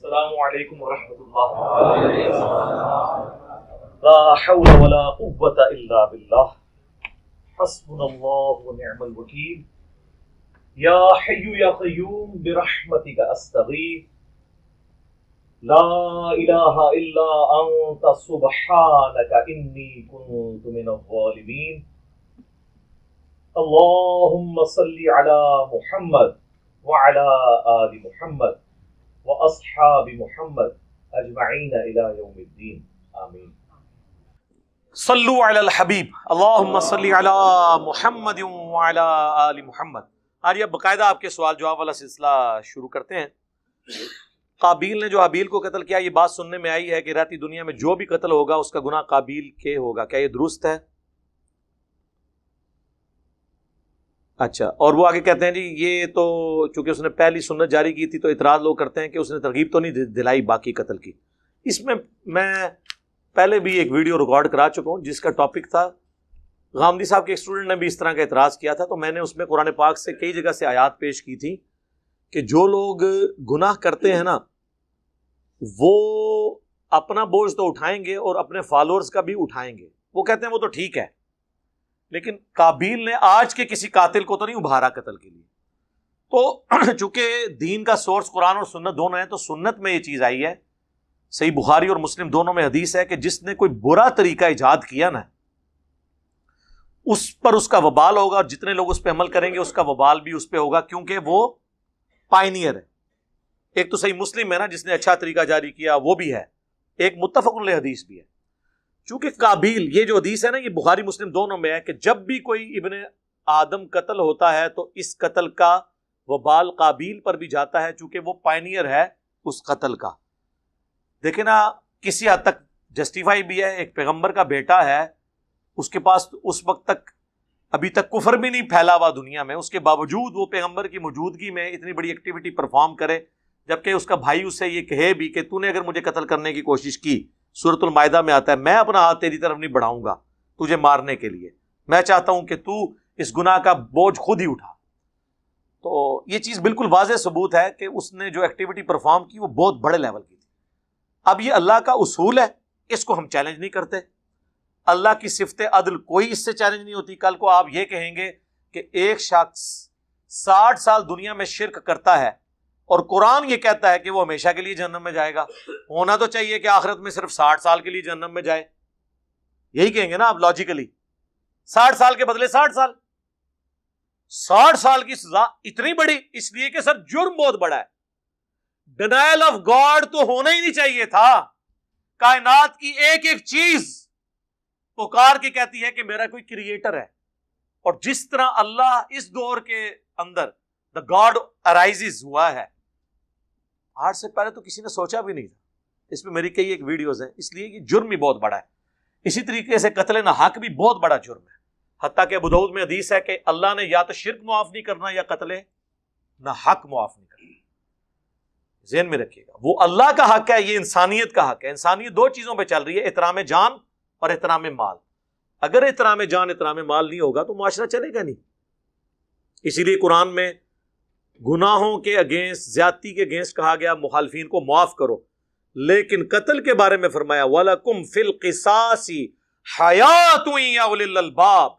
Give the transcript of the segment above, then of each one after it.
السلام علیکم ورحمۃ اللہ. لا حول ولا قوة الا باللہ. حسبنا اللہ ونعم الوکیل. یا حی یا قیوم برحمتک استغیث. لا الہ الا انت سبحانک انی کنت من الظالمین. اللہم صلی علی محمد وعلی آل محمد واصحاب محمد اجمعین الی یوم الدین. آمین. صلو علی الحبیب. اللہم صلی علی محمد وعلی آل محمد. آج اب باقاعدہ آپ کے سوال جواب والا سلسلہ شروع کرتے ہیں. قابیل نے جو حابیل کو قتل کیا، یہ بات سننے میں آئی ہے کہ رہتی دنیا میں جو بھی قتل ہوگا اس کا گناہ قابیل کے ہوگا. کیا یہ درست ہے؟ اچھا، اور وہ آگے کہتے ہیں جی یہ تو چونکہ اس نے پہلی سنت جاری کی تھی تو اعتراض لوگ کرتے ہیں کہ اس نے ترغیب تو نہیں دلائی باقی قتل کی. اس میں پہلے بھی ایک ویڈیو ریکارڈ کرا چکا ہوں جس کا ٹاپک تھا، غامدی صاحب کے ایک اسٹوڈنٹ نے بھی اس طرح کا اعتراض کیا تھا، تو میں نے اس میں قرآن پاک سے کئی جگہ سے آیات پیش کی تھی کہ جو لوگ گناہ کرتے ہیں نا وہ اپنا بوجھ تو اٹھائیں گے اور اپنے فالوورز کا بھی اٹھائیں گے. وہ کہتے ہیں وہ تو ٹھیک ہے، لیکن قابیل نے آج کے کسی قاتل کو تو نہیں ابھارا قتل کے لیے. تو چونکہ دین کا سورس قرآن اور سنت دونوں ہیں، تو سنت میں یہ چیز آئی ہے، صحیح بخاری اور مسلم دونوں میں حدیث ہے کہ جس نے کوئی برا طریقہ ایجاد کیا نا اس پر اس کا وبال ہوگا، اور جتنے لوگ اس پہ عمل کریں گے اس کا وبال بھی اس پہ ہوگا، کیونکہ وہ پائنیئر ہے. ایک تو صحیح مسلم ہے نا جس نے اچھا طریقہ جاری کیا، وہ بھی ہے، ایک متفق علیہ حدیث بھی ہے. چونکہ قابیل، یہ جو حدیث ہے نا یہ بخاری مسلم دونوں میں ہے کہ جب بھی کوئی ابن آدم قتل ہوتا ہے تو اس قتل کا وبال قابیل پر بھی جاتا ہے، چونکہ وہ پائنیئر ہے اس قتل کا. دیکھیں نا کسی حد تک جسٹیفائی بھی ہے. ایک پیغمبر کا بیٹا ہے، اس کے پاس اس وقت تک ابھی تک کفر بھی نہیں پھیلا ہوا دنیا میں، اس کے باوجود وہ پیغمبر کی موجودگی میں اتنی بڑی ایکٹیویٹی پرفارم کرے، جبکہ اس کا بھائی اس سے یہ کہے بھی کہ تو نے اگر مجھے قتل کرنے کی کوشش کی، سورۃ المائدہ میں آتا ہے میں اپنا ہاتھ تیری طرف نہیں بڑھاؤں گا تجھے مارنے کے لیے، میں چاہتا ہوں کہ تو اس گناہ کا بوجھ خود ہی اٹھا. تو یہ چیز بالکل واضح ثبوت ہے کہ اس نے جو ایکٹیویٹی پرفارم کی وہ بہت بڑے لیول کی تھی. اب یہ اللہ کا اصول ہے، اس کو ہم چیلنج نہیں کرتے. اللہ کی صفت عدل کوئی اس سے چیلنج نہیں ہوتی. کل کو آپ یہ کہیں گے کہ ایک شخص 60 سال دنیا میں شرک کرتا ہے اور قرآن یہ کہتا ہے کہ وہ ہمیشہ کے لیے جہنم میں جائے گا، ہونا تو چاہیے کہ آخرت میں صرف 60 سال کے لیے جہنم میں جائے. یہی کہیں گے نا آپ لاجیکلی. 60 سال کے بدلے 60 سال، 60 سال کی سزا اتنی بڑی، اس لیے کہ سر جرم بہت بڑا ہے. ڈینائل آف گاڈ تو ہونا ہی نہیں چاہیے تھا. کائنات کی ایک ایک چیز پکار کے کہتی ہے کہ میرا کوئی کریٹر ہے، اور جس طرح اللہ اس دور کے اندر دا گاڈ ارائزز ہوا ہے، آج سے پہلے تو کسی نے سوچا بھی نہیں تھا. اس میں میری کئی ایک ویڈیوز ہیں، اس لیے یہ جرم بھی بہت بڑا ہے. اسی طریقے سے قتل نہ حق بھی بہت بڑا جرم ہے. حتیٰ کہ ابو داؤد میں حدیث ہے کہ اللہ نے یا تو شرک معاف نہیں کرنا یا قتل نہ حق معاف نہیں کرنا. ذہن میں رکھیے گا، وہ اللہ کا حق ہے، یہ انسانیت کا حق ہے. انسانیت دو چیزوں پہ چل رہی ہے، احترام جان اور احترام مال. اگر احترام جان احترام مال نہیں ہوگا تو معاشرہ چلے گا نہیں. اسی لیے قرآن میں گناہوں کے اگینسٹ، زیادتی کے اگینسٹ کہا گیا مخالفین کو معاف کرو، لیکن قتل کے بارے میں فرمایا وَلَكُمْ فِي الْقِصَاصِ حَيَاةٌ يَا أُولِي الْأَلْبَابِ.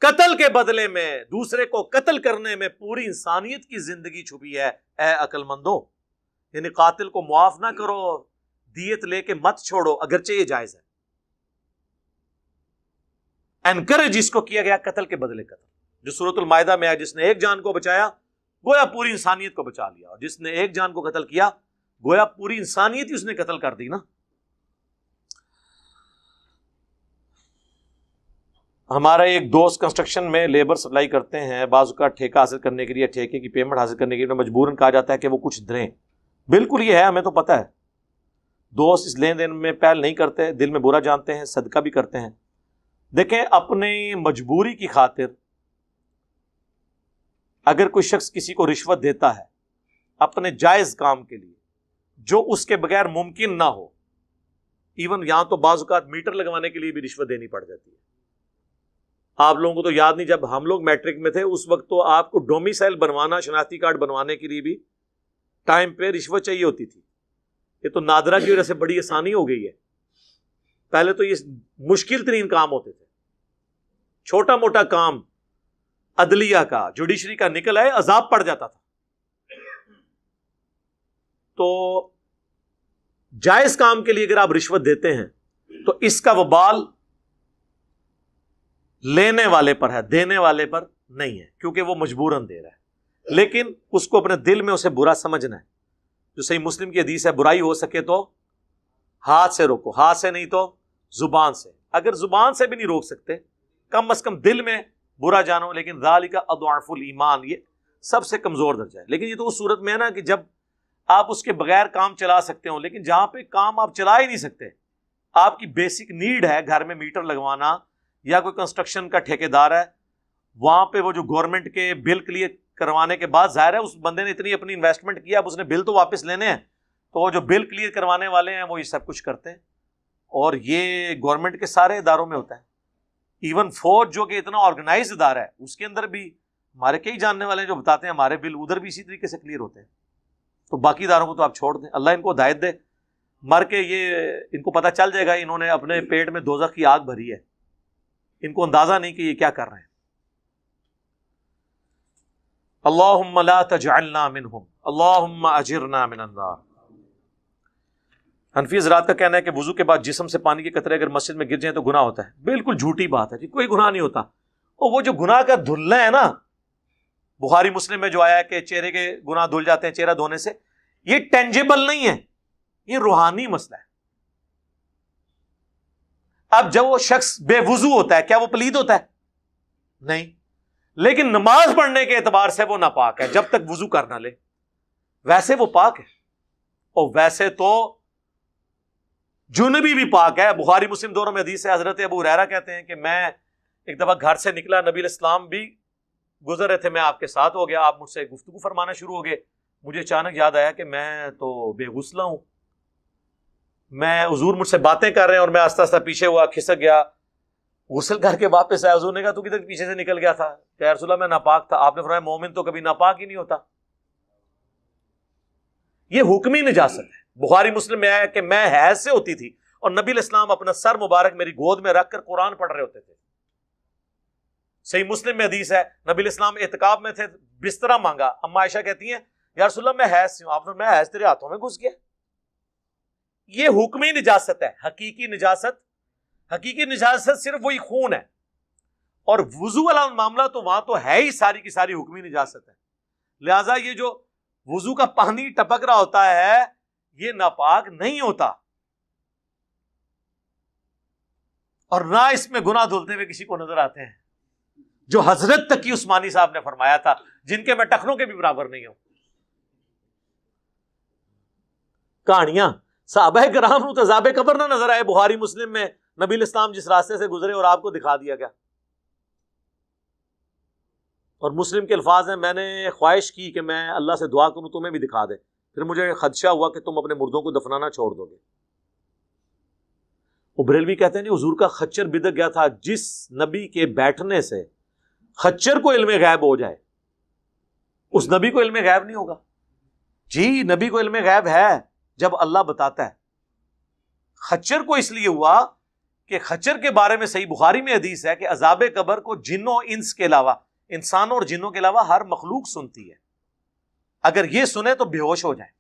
قتل کے بدلے میں، دوسرے کو قتل کرنے میں پوری انسانیت کی زندگی چھپی ہے اے عقل مندو. یعنی قاتل کو معاف نہ کرو، دیت لے کے مت چھوڑو، اگرچہ یہ جائز ہے. انکریج اس کو کیا گیا قتل کے بدلے قتل، جو سورۃ المائدہ میں ہے. جس نے ایک جان کو بچایا گویا پوری انسانیت کو بچا لیا، اور جس نے ایک جان کو قتل کیا گویا پوری انسانیت ہی اس نے قتل کر دی نا. ہمارا ایک دوست کنسٹرکشن میں لیبر سپلائی کرتے ہیں، بعض اوقات ٹھیکہ حاصل کرنے کے لیے، ٹھیکے کی پیمنٹ حاصل کرنے کے لیے مجبوراً کہا جاتا ہے کہ وہ کچھ دیں. بالکل یہ ہے، ہمیں تو پتہ ہے. دوست اس لین دین میں پہل نہیں کرتے، دل میں برا جانتے ہیں، صدقہ بھی کرتے ہیں. دیکھیں اپنی مجبوری کی خاطر اگر کوئی شخص کسی کو رشوت دیتا ہے اپنے جائز کام کے لیے جو اس کے بغیر ممکن نہ ہو، ایون یہاں تو بعض اوقات میٹر لگوانے کے لیے بھی رشوت دینی پڑ جاتی ہے. آپ لوگوں کو تو یاد نہیں، جب ہم لوگ میٹرک میں تھے اس وقت تو آپ کو ڈومیسائل بنوانا، شناختی کارڈ بنوانے کے لیے بھی ٹائم پہ رشوت چاہیے ہوتی تھی. یہ تو نادرہ کی وجہ سے بڑی آسانی ہو گئی ہے. پہلے تو یہ مشکل ترین کام ہوتے تھے. چھوٹا موٹا کام عدلیہ کا, جوڈیشری کا نکل آئے, عذاب پڑ جاتا تھا. تو جائز کام کے لیے اگر آپ رشوت دیتے ہیں تو اس کا وبال لینے والے پر ہے, دینے والے پر نہیں ہے, کیونکہ وہ مجبوراً دے رہا ہے. لیکن اس کو اپنے دل میں اسے برا سمجھنا ہے. جو صحیح مسلم کی حدیث ہے, برائی ہو سکے تو ہاتھ سے روکو, ہاتھ سے نہیں تو زبان سے. اگر زبان سے بھی نہیں روک سکتے, کم از کم دل میں برا جانو. لیکن ذالک اضعف الایمان, یہ سب سے کمزور درجہ ہے. لیکن یہ تو اس صورت میں ہے نا کہ جب آپ اس کے بغیر کام چلا سکتے ہو. لیکن جہاں پہ کام آپ چلا ہی نہیں سکتے, آپ کی بیسک نیڈ ہے گھر میں میٹر لگوانا, یا کوئی کنسٹرکشن کا ٹھیکیدار ہے, وہاں پہ وہ جو گورنمنٹ کے بل کلیئر کروانے کے بعد ظاہر ہے اس بندے نے اتنی اپنی انویسٹمنٹ کیا, اب اس نے بل تو واپس لینے ہیں, تو وہ جو بل کلیئر کروانے والے ہیں وہ یہ سب کچھ کرتے ہیں. اور یہ گورنمنٹ کے سارے اداروں میں ہوتا ہے. ایون فوج جو کہ اتنا آرگنائز ادارہ ہے, اس کے اندر بھی ہمارے کئی جاننے والے ہیں جو بتاتے ہیں ہمارے بل ادھر بھی اسی طریقے سے کلیئر ہوتے ہیں. تو باقی اداروں کو تو آپ چھوڑ دیں, اللہ ان کو ہدایت دے. مر کے یہ ان کو پتہ چل جائے گا انہوں نے اپنے پیٹ میں دوزخ کی آگ بھری ہے, ان کو اندازہ نہیں کہ یہ کیا کر رہے ہیں. اللہم لا تجعلنا منہم اللہم اجرنا من النار. حنفی حضرات کا کہنا ہے کہ وضو کے بعد جسم سے پانی کے قطرے اگر مسجد میں گر جائیں تو گناہ ہوتا ہے. بالکل جھوٹی بات ہے جی, کوئی گناہ نہیں ہوتا. اور وہ جو گناہ کا دھلنا ہے نا, بخاری مسلم میں جو آیا ہے کہ چہرے کے گناہ دھل جاتے ہیں چہرہ دھونے سے, یہ ٹینجیبل نہیں ہے, یہ روحانی مسئلہ ہے. اب جب وہ شخص بے وضو ہوتا ہے, کیا وہ پلید ہوتا ہے؟ نہیں. لیکن نماز پڑھنے کے اعتبار سے وہ ناپاک ہے جب تک وضو کر نہ لے. ویسے وہ پاک ہے, اور ویسے تو جنبی بھی پاک ہے. بخاری مسلم دونوں میں حدیث ہے, حضرت ابو ہریرہ کہتے ہیں کہ میں ایک دفعہ گھر سے نکلا, نبی علیہ السلام بھی گزر رہے تھے, میں آپ کے ساتھ ہو گیا, آپ مجھ سے گفتگو فرمانا شروع ہو گئے. مجھے اچانک یاد آیا کہ میں تو بے غسلہ ہوں, میں حضور مجھ سے باتیں کر رہے ہیں اور میں آہستہ آہستہ پیچھے ہوا, کھسک گیا, غسل کر کے واپس آیا. حضور نے کہا تو کدھر پیچھے سے نکل گیا تھا؟ کہ یا رسول اللہ میں ناپاک تھا. آپ نے فرمایا مومن تو کبھی ناپاک ہی نہیں ہوتا. یہ حکمی نجاست ہے. بخاری مسلم میں آیا کہ میں حیض سے ہوتی تھی اور نبی علیہ السلام اپنا سر مبارک میری گود میں رکھ کر قرآن پڑھ رہے ہوتے تھے. صحیح مسلم میں حدیث ہے, نبی علیہ السلام اعتکاف میں تھے, بسترا مانگا, اما عائشہ کہتی ہیں یا رسول اللہ میں حیض سے ہوں. آپ نے میں حیض تیرے ہاتھوں میں گھس گیا. یہ حکمی نجاست ہے. حقیقی نجاست صرف وہی خون ہے. اور وضو والا معاملہ تو وہاں تو ہے ہی ساری کی ساری حکمی نجاست ہے. لہذا یہ جو وضو کا پانی ٹپک رہا ہوتا ہے یہ ناپاک نہیں ہوتا, اور نہ اس میں گناہ دھلتے ہوئے کسی کو نظر آتے ہیں, جو حضرت تقی عثمانی صاحب نے فرمایا تھا, جن کے میں ٹخنوں کے بھی برابر نہیں ہوں. کہانیاں صحابہ کرام کو عذاب قبر نہ نظر آئے. بخاری مسلم میں نبی علیہ السلام جس راستے سے گزرے اور آپ کو دکھا دیا گیا. اور مسلم کے الفاظ ہیں, میں نے خواہش کی کہ میں اللہ سے دعا کروں تمہیں بھی دکھا دے, پھر مجھے خدشہ ہوا کہ تم اپنے مردوں کو دفنانا چھوڑ دو گے. وہ بریلوی کہتے ہیں جی حضور کا خچر بدک گیا تھا. جس نبی کے بیٹھنے سے خچر کو علم غیب ہو جائے, اس نبی کو علم غیب نہیں ہوگا. جی نبی کو علم غیب ہے جب اللہ بتاتا ہے. خچر کو اس لیے ہوا کہ خچر کے بارے میں صحیح بخاری میں حدیث ہے کہ عذاب قبر کو جنوں انس کے علاوہ, انسانوں اور جنوں کے علاوہ ہر مخلوق سنتی ہے. اگر یہ سنے تو بے ہوش ہو جائیں.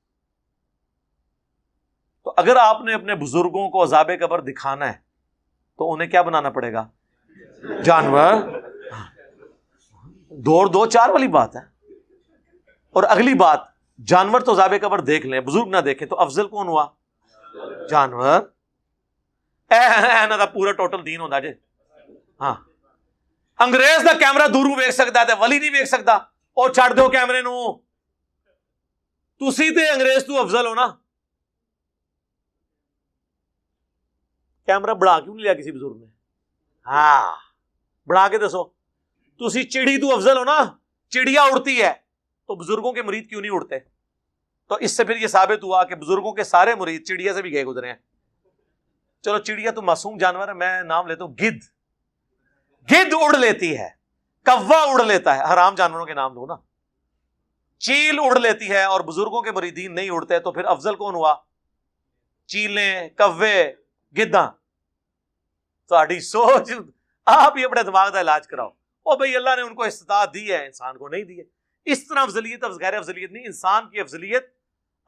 تو اگر آپ نے اپنے بزرگوں کو عذاب قبر دکھانا ہے تو انہیں کیا بنانا پڑے گا؟ جانور. دو چار والی بات ہے. اور اگلی بات, جانور تو عذاب قبر دیکھ لیں, بزرگ نہ دیکھیں, تو افضل کون ہوا؟ جانور. پورا ٹوٹل دین ہوتا جی. ہاں انگریز دا کیمرہ دوروں ویک سکتا ہے, ولی نہیں ویک سکتا. اور چھڑ دو کیمرے نو, تسی تے انگریز تو افضل ہو نا. کیمرہ بڑھا کیوں نہیں لیا کسی بزرگ نے؟ ہاں بڑھا کے دسو. تسی چڑی تو افضل ہو نا, چڑیا اڑتی ہے تو بزرگوں کے مرید کیوں نہیں اڑتے؟ تو اس سے پھر یہ ثابت ہوا کہ بزرگوں کے سارے مرید چڑیا سے بھی گئے گزرے ہیں. چلو چڑیا تو معصوم جانور ہے, میں نام لیتا ہوں گدھ. گدھ اڑ لیتی ہے, کوا اڑ لیتا ہے, حرام جانوروں کے نام دو نا. چیل اڑ لیتی ہے اور بزرگوں کے مریدین نہیں اڑتے, تو پھر افضل کون ہوا؟ چیلیں، کوے، گدھاں. تہاڈی سوچ، آپ ہی اپنے دماغ کا علاج کراؤ. او بھائی اللہ نے ان کو استطاعت دی ہے، انسان کو نہیں دی ہے. اس طرح افضلیت غیر افضلیت نہیں. انسان کی افضلیت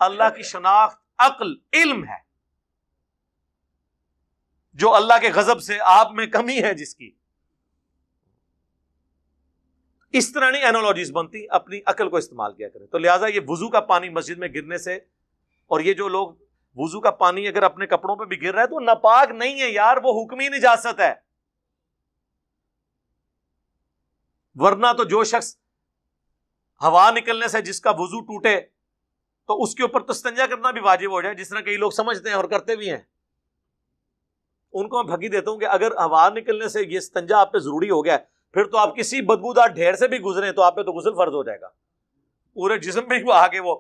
اللہ کی شناخت، عقل، علم ہے. جو اللہ کے غضب سے آپ میں کمی ہے جس کی، اس طرح نہیں اینالوجیز بنتی. اپنی عقل کو استعمال کیا کریں. تو لہٰذا یہ وضو کا پانی مسجد میں گرنے سے، اور یہ جو لوگ وضو کا پانی اگر اپنے کپڑوں پہ بھی گر رہا ہے تو ناپاک نہیں ہے یار، وہ حکمی نجاست ہے. ورنہ تو جو شخص ہوا نکلنے سے جس کا وضو ٹوٹے تو اس کے اوپر تو استنجا کرنا بھی واجب ہو جائے، جس طرح کئی لوگ سمجھتے ہیں اور کرتے بھی ہیں. ان کو میں پھکی دیتا ہوں کہ اگر ہوا نکلنے سے یہ استنجا آپ پہ ضروری ہو گیا ہے، پھر تو آپ کسی بدبودار ڈھیر سے بھی گزرے تو آپ پہ تو غسل فرض ہو جائے گا. پورے جسم میں وہ آگے وہ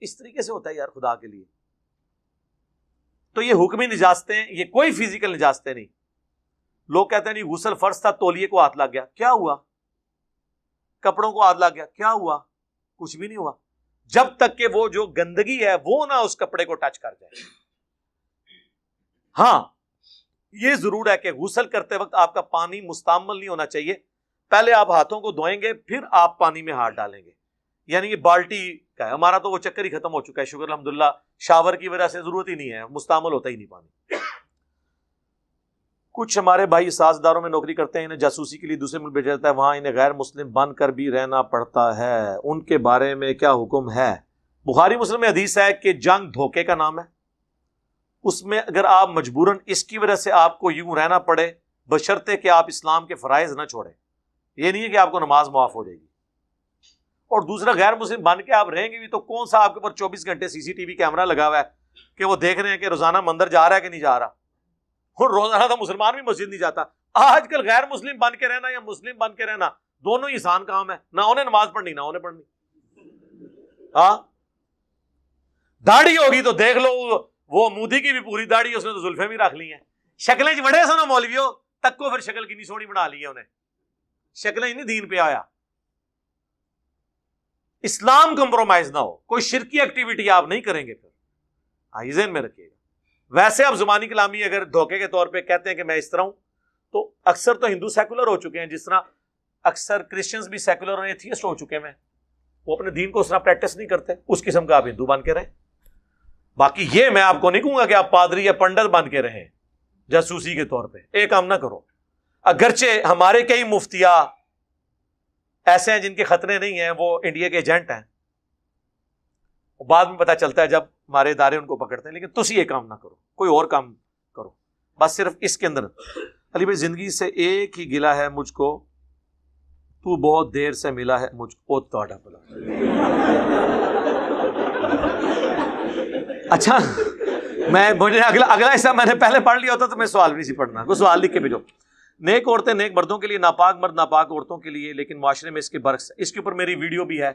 اس طریقے سے ہوتا ہے یار خدا کے لیے. تو یہ حکمی نجاستیں، یہ کوئی فزیکل نجاستیں نہیں. لوگ کہتے ہیں نہیں غسل فرض تھا، تولیے کو ہاتھ لگ گیا، کیا ہوا؟ کپڑوں کو ہاتھ لگ گیا، کیا ہوا؟ کچھ بھی نہیں ہوا، جب تک کہ وہ جو گندگی ہے وہ نہ اس کپڑے کو ٹچ کر جائے. ہاں یہ ضرور ہے کہ غسل کرتے وقت آپ کا پانی مستعمل نہیں ہونا چاہیے. پہلے آپ ہاتھوں کو دھوئیں گے، پھر آپ پانی میں ہاتھ ڈالیں گے. یعنی یہ بالٹی کا ہے. ہمارا تو وہ چکر ہی ختم ہو چکا ہے شکر الحمدللہ، شاور کی وجہ سے ضرورت ہی نہیں ہے، مستعمل ہوتا ہی نہیں پانی. کچھ ہمارے بھائی سازداروں میں نوکری کرتے ہیں، انہیں جاسوسی کے لیے دوسرے ملک بھیجا جاتا ہے، وہاں انہیں غیر مسلم بن کر بھی رہنا پڑتا ہے. ان کے بارے میں کیا حکم ہے؟ بخاری مسلم میں حدیث ہے کہ جنگ دھوکے کا نام ہے. اس میں اگر آپ مجبوراً اس کی وجہ سے آپ کو یوں رہنا پڑے، بشرطے کہ آپ اسلام کے فرائض نہ چھوڑیں. یہ نہیں ہے کہ آپ کو نماز معاف ہو جائے گی. اور دوسرا غیر مسلم بن کے آپ رہیں گے بھی تو کون سا آپ کے اوپر 24 گھنٹے CCTV کیمرہ لگا ہوا ہے کہ وہ دیکھ رہے ہیں کہ روزانہ مندر جا رہا ہے کہ نہیں جا رہا. اور روزانہ تو مسلمان بھی مسجد نہیں جاتا. آج کل غیر مسلم بن کے رہنا یا مسلم بن کے رہنا دونوں ہی آسان کام ہے. نہ انہیں نماز پڑھنی، نہ انہیں پڑھنی. ہاں داڑھی ہوگی تو دیکھ لو، وہ مودی کی بھی پوری داڑھی، اس نے تو زلفیں بھی رکھ لی ہیں. شکلیں بڑے سو نا مولویوں تک کو، پھر شکل کی نہیں سونی بنا لی ہے انہیں. شکلیں ہی نہیں دین پہ آیا. اسلام کمپرومائز نہ ہو، کوئی شرکی ایکٹیویٹی آپ نہیں کریں گے. پھر ذہن میں رکھیے گا. ویسے اب زبانی کلامی اگر دھوکے کے طور پہ کہتے ہیں کہ میں اس طرح ہوں، تو اکثر تو ہندو سیکولر ہو چکے ہیں، جس طرح اکثر کرسچنز بھی سیکولر اور ایتھیسٹ ہو چکے ہیں. وہ اپنے دین کو اس طرح پریکٹس نہیں کرتے. اس قسم کا آپ ہندو بن کے رہیں. باقی یہ میں آپ کو نہیں کہوں گا کہ آپ پادری یا پنڈت بن کے رہیں جاسوسی کے طور پہ. ایک کام نہ کرو. اگرچہ ہمارے کئی مفتیاں ایسے ہیں جن کے خطرے نہیں ہیں، وہ انڈیا کے ایجنٹ ہیں، بعد میں پتہ چلتا ہے جب ہمارے ادارے ان کو پکڑتے ہیں. لیکن تسی یہ کام نہ کرو، کوئی اور کام کرو. بس صرف اس کے اندر. علی بھائی زندگی سے ایک ہی گلہ ہے مجھ کو، تو بہت دیر سے ملا ہے مجھ کو. تہاڈا بھلا. اچھا مجھے اگلا حصہ میں نے پہلے پڑھ لیا ہوتا تو میں سوال بھی نہیں پڑھنا. کوئی سوال لکھ کے بھیجو. نیک عورتیں نیک مردوں کے لیے، ناپاک مرد ناپاک عورتوں کے لیے، لیکن معاشرے میں اس کے برعکس. اس کے اوپر میری ویڈیو بھی ہے.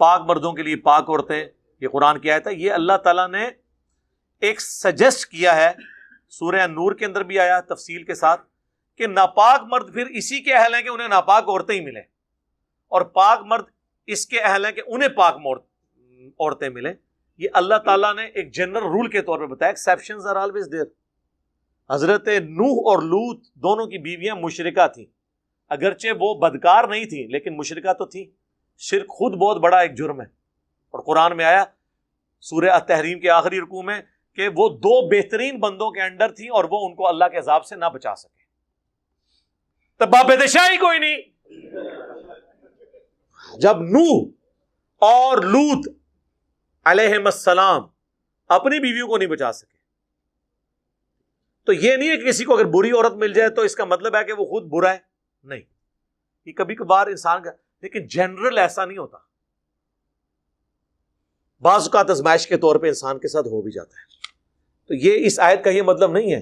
پاک مردوں کے لیے پاک عورتیں، یہ قرآن کی آیت ہے. یہ اللہ تعالیٰ نے ایک سجیسٹ کیا ہے، سورہ نور کے اندر بھی آیا تفصیل کے ساتھ، کہ ناپاک مرد پھر اسی کے اہل ہیں کہ انہیں ناپاک عورتیں ہی ملیں، اور پاک مرد اس کے اہل ہیں کہ انہیں پاک عورتیں ملیں. یہ اللہ تعالیٰ نے ایک جنرل رول کے طور پہ بتایا. Exceptions are always there. حضرت نوح اور لوط دونوں کی بیویاں مشرکہ تھیں. اگرچہ وہ بدکار نہیں تھیں لیکن مشرکہ تو تھیں. شرک خود بہت بڑا ایک جرم ہے. اور قرآن میں آیا سورہ التحریم کے آخری رکوع میں کہ وہ دو بہترین بندوں کے انڈر تھیں اور وہ ان کو اللہ کے عذاب سے نہ بچا سکے. تب باب شاہی کوئی نہیں. جب نوح اور لوط علیہم السلام اپنی بیویوں کو نہیں بچا سکے، تو یہ نہیں ہے کہ کسی کو اگر بری عورت مل جائے تو اس کا مطلب ہے کہ وہ خود برا ہے. نہیں، یہ کبھی کبھار انسان کا، لیکن جنرل ایسا نہیں ہوتا. بعض اوقات آزمائش کے طور پہ انسان کے ساتھ ہو بھی جاتا ہے. تو یہ اس آیت کا یہ مطلب نہیں ہے.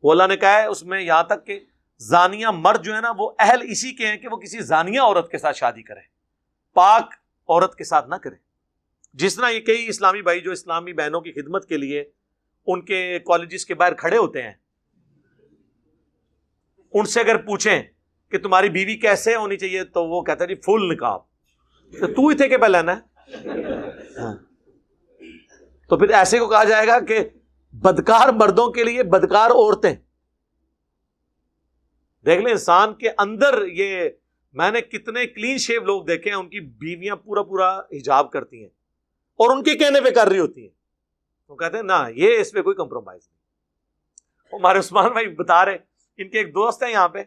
وہ اللہ نے کہا ہے اس میں یہاں تک کہ زانیہ مرد جو ہے نا وہ اہل اسی کے ہیں کہ وہ کسی زانیہ عورت کے ساتھ شادی کرے، پاک عورت کے ساتھ نہ کرے. جس طرح یہ کئی اسلامی بھائی جو اسلامی بہنوں کی خدمت کے لیے ان کے کالجز کے باہر کھڑے ہوتے ہیں، ان سے اگر پوچھیں کہ تمہاری بیوی کیسے ہونی چاہیے تو وہ کہتا ہے جی فل نقاب. تو ہی تھے کہ پہ لینا ہے. تو پھر ایسے کو کہا جائے گا کہ بدکار مردوں کے لیے بدکار عورتیں. دیکھ لیں انسان کے اندر یہ، میں نے کتنے کلین شیو لوگ دیکھے ہیں، ان کی بیویاں پورا پورا حجاب کرتی ہیں اور ان کے کہنے پہ کر رہی ہوتی ہیں. وہ کہتے ہیں نہ یہ اس پہ کوئی کمپرومائز نہیں. ہمارے عثمان بھائی بتا رہے، ان کے ایک دوست ہیں یہاں پہ،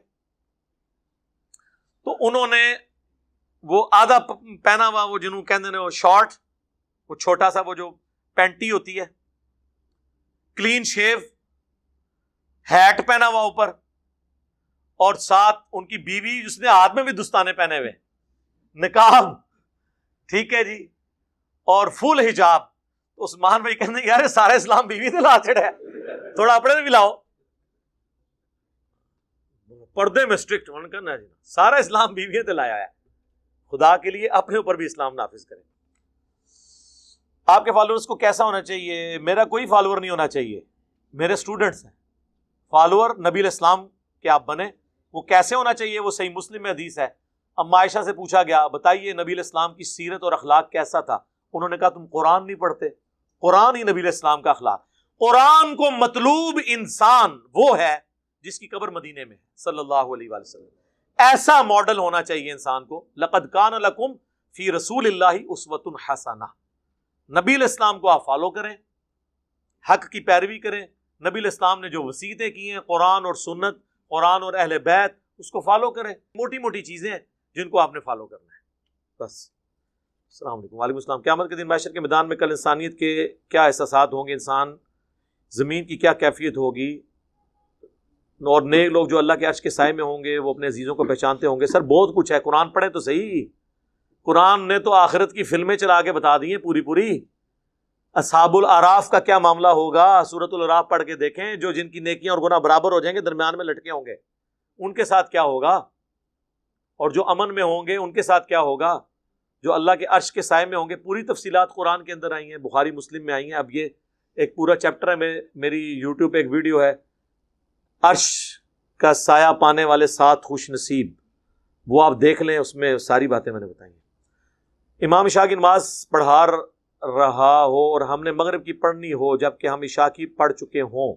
تو انہوں نے وہ آدھا پہنا ہوا، وہ جنہوں کہتے ہیں وہ شارٹ، وہ چھوٹا سا وہ جو پینٹی ہوتی ہے، کلین شیو، ہیٹ پہنا ہوا اوپر، اور ساتھ ان کی بیوی جس نے ہاتھ میں بھی دستانے پہنے ہوئے، نقاب، ٹھیک ہے جی، اور فل حجاب. تو عثمان بھائی کہتے ہیں یار سارا اسلام بیوی سے لا چڑھا ہے، تھوڑا اپنے بھی لاؤ. پردے میں اسٹرکٹ ہونا کرنا جی، سارا اسلام بیوی سے لایا ہے. خدا کے لیے اپنے اوپر بھی اسلام نافذ کریں. آپ کے فالوورز کو کیسا ہونا چاہیے؟ میرا کوئی فالوور نہیں ہونا چاہیے، میرے اسٹوڈنٹس ہیں. فالوور نبی علیہ السلام کے آپ بنے. وہ کیسے ہونا چاہیے؟ وہ صحیح مسلم میں حدیث ہے. اما عائشہ سے پوچھا گیا بتائیے نبی علیہ السلام کی سیرت اور اخلاق کیسا تھا؟ انہوں نے کہا تم قرآن نہیں پڑھتے. قرآن ہی نبی علیہ السلام کا اخلاق. قرآن کو مطلوب انسان وہ ہے جس کی قبر مدینے میں ہے صلی اللہ علیہ وآلہ وسلم. ایسا ماڈل ہونا چاہیے انسان کو. لقد کان لکم فی رسول اللہ اسوۃ حسنہ. نبی علیہ السلام کو آپ فالو کریں، حق کی پیروی کریں. نبی علیہ السلام نے جو وصیتیں کی ہیں، قرآن اور سنت، قرآن اور اہل بیت، اس کو فالو کریں. موٹی موٹی چیزیں ہیں جن کو آپ نے فالو کرنا ہے بس. السلام علیکم. وعلیکم السلام. قیامت کے دن محشر کے میدان میں کل انسانیت کے کیا احساسات ہوں گے؟ انسان زمین کی کیا کیفیت ہوگی؟ اور نیک لوگ جو اللہ کے عرش کے سائے میں ہوں گے وہ اپنے عزیزوں کو پہچانتے ہوں گے. سر بہت کچھ ہے، قرآن پڑھیں تو صحیح. قرآن نے تو آخرت کی فلمیں چلا کے بتا دی ہیں پوری پوری. اصحاب الاعراف کا کیا معاملہ ہوگا؟ سورۃ الاعراف پڑھ کے دیکھیں. جو جن کی نیکیاں اور گناہ برابر ہو جائیں گے، درمیان میں لٹکے ہوں گے، ان کے ساتھ کیا ہوگا؟ اور جو امن میں ہوں گے ان کے ساتھ کیا ہوگا؟ جو اللہ کے عرش کے سائے میں ہوں گے. پوری تفصیلات قرآن کے اندر آئی ہیں، بخاری مسلم میں آئی ہیں. اب یہ ایک پورا چیپٹر ہے، میری یوٹیوب پہ ایک ویڈیو ہے، عرش کا سایہ پانے والے 7 خوش نصیب، وہ آپ دیکھ لیں، اس میں ساری باتیں میں نے بتائی ہیں. امام عشاء کی نماز پڑھا رہا ہو اور ہم نے مغرب کی پڑھنی ہو جبکہ ہم عشاء کی پڑھ چکے ہوں،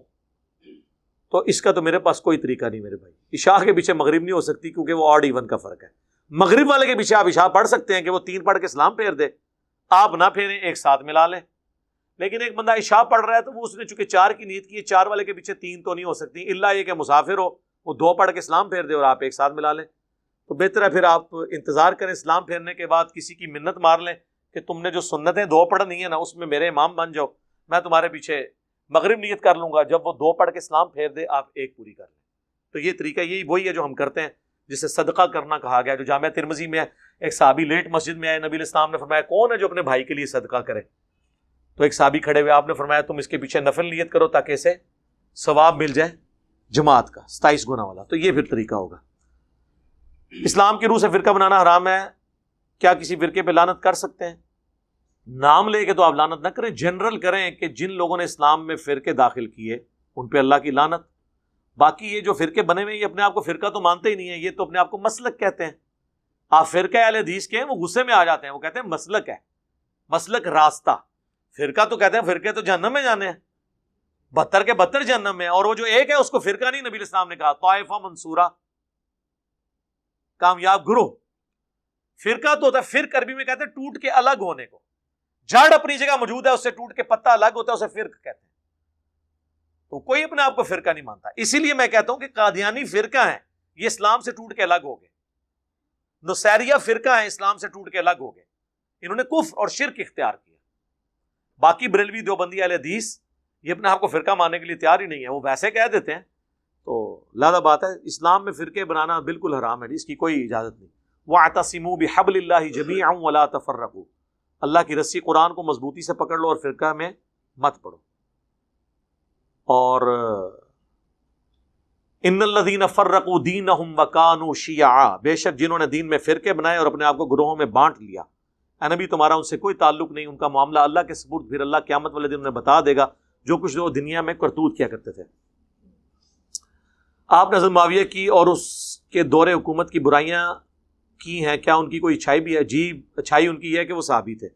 تو اس کا تو میرے پاس کوئی طریقہ نہیں میرے بھائی. عشاء کے پیچھے مغرب نہیں ہو سکتی کیونکہ وہ آڈ ایون کا فرق ہے. مغرب والے کے پیچھے آپ عشاء پڑھ سکتے ہیں کہ وہ 3 پڑھ کے سلام پھیر دے، آپ نہ پھیریں، ایک ساتھ ملا لیں. لیکن ایک بندہ عشاء پڑھ رہا ہے تو وہ اس نے چونکہ 4 کی نیت کی ہے، 4 والے کے پیچھے 3 تو نہیں ہو سکتی، الا یہ کہ مسافر ہو، وہ 2 پڑھ کے سلام پھیر دے اور آپ ایک ساتھ ملا لیں. تو بہتر ہے پھر آپ انتظار کریں، سلام پھیرنے کے بعد کسی کی منت مار لیں کہ تم نے جو سنتیں 2 پڑھنی ہیں نا، اس میں میرے امام بن جاؤ، میں تمہارے پیچھے مغرب نیت کر لوں گا. جب وہ 2 پڑھ کے سلام پھیر دے آپ ایک پوری کر لیں. تو یہ طریقہ یہی وہی ہے جو ہم کرتے ہیں، جسے صدقہ کرنا کہا گیا. جو جامعہ ترمذی میں ہے، ایک صحابی لیٹ مسجد میں آئے، نبی علیہ السلام نے فرمایا کون ہے جو اپنے بھائی کے لیے صدقہ کرے؟ تو ایک صحابی کھڑے ہوئے، آپ نے فرمایا تم اس کے پیچھے نفل نیت کرو تاکہ اسے ثواب مل جائے جماعت کا 27 گنا والا. تو یہ پھر طریقہ ہوگا. اسلام کی روح سے فرقہ بنانا حرام ہے، کیا کسی فرقے پہ لعنت کر سکتے ہیں؟ نام لے کے تو آپ لعنت نہ کریں، جنرل کریں کہ جن لوگوں نے اسلام میں فرقے داخل کیے ان پہ اللہ کی لعنت. باقی یہ جو فرقے بنے ہوئے یہ اپنے آپ کو فرقہ تو مانتے ہی نہیں ہیں، یہ تو اپنے آپ کو مسلک کہتے ہیں. آپ فرقہ اہل حدیث کے ہیں، وہ غصے میں آ جاتے ہیں، وہ کہتے ہیں مسلک ہے، مسلک راستہ. فرقہ تو کہتے ہیں فرقے تو جہنم میں جانے ہیں، 72 کے 72 جہنم میں. اور وہ جو ایک ہے اس کو فرقہ نہیں، نبی علیہ السلام نے کہا طائفہ منصورہ، کامیاب گروہ. فرقہ تو ہوتا ہے، فرق عربی میں کہتے ہیں ٹوٹ کے الگ ہونے کو. جڑ اپنی جگہ موجود ہے، اس سے ٹوٹ کے پتا الگ ہوتا ہے، اسے فرق کہتے ہیں. تو کوئی اپنے آپ کو فرقہ نہیں مانتا. اسی لیے میں کہتا ہوں کہ قادیانی فرقہ ہیں، یہ اسلام سے ٹوٹ کے الگ ہو گئے. نصیریہ فرقہ ہیں، اسلام سے ٹوٹ کے الگ ہو گئے، انہوں نے کفر اور شرک اختیار کیا. باقی بریلوی دیوبندی اہل حدیث یہ اپنے آپ کو فرقہ ماننے کے لیے تیار ہی نہیں ہے، وہ ویسے کہہ دیتے ہیں. تو لہذا بات ہے، اسلام میں فرقے بنانا بالکل حرام ہے، اس کی کوئی اجازت نہیں. وَاعْتَصِمُوا بِحَبْلِ اللَّهِ جَمِيعًا وَلَا تَفَرَّقُوا. اللہ کی رسی قرآن کو مضبوطی سے پکڑ لو اور فرقہ میں مت پڑو. اور ان الذین فرقوا دینہم وکانوا شیعا، بے شک جنہوں نے دین میں فرقے بنائے اور اپنے آپ کو گروہوں میں بانٹ لیا، اے نبی تمہارا ان سے کوئی تعلق نہیں، ان کا معاملہ اللہ کے سپرد، پھر اللہ قیامت والے دن انہیں بتا دے گا جو کچھ وہ دنیا میں کرتوت کیا کرتے تھے. آپ نے حضرت معاویہ کی اور اس کے دور حکومت کی برائیاں کی ہیں، کیا ان کی کوئی اچھائی بھی ہے؟ جی اچھائی ان کی یہ ہے کہ وہ صحابی تھے.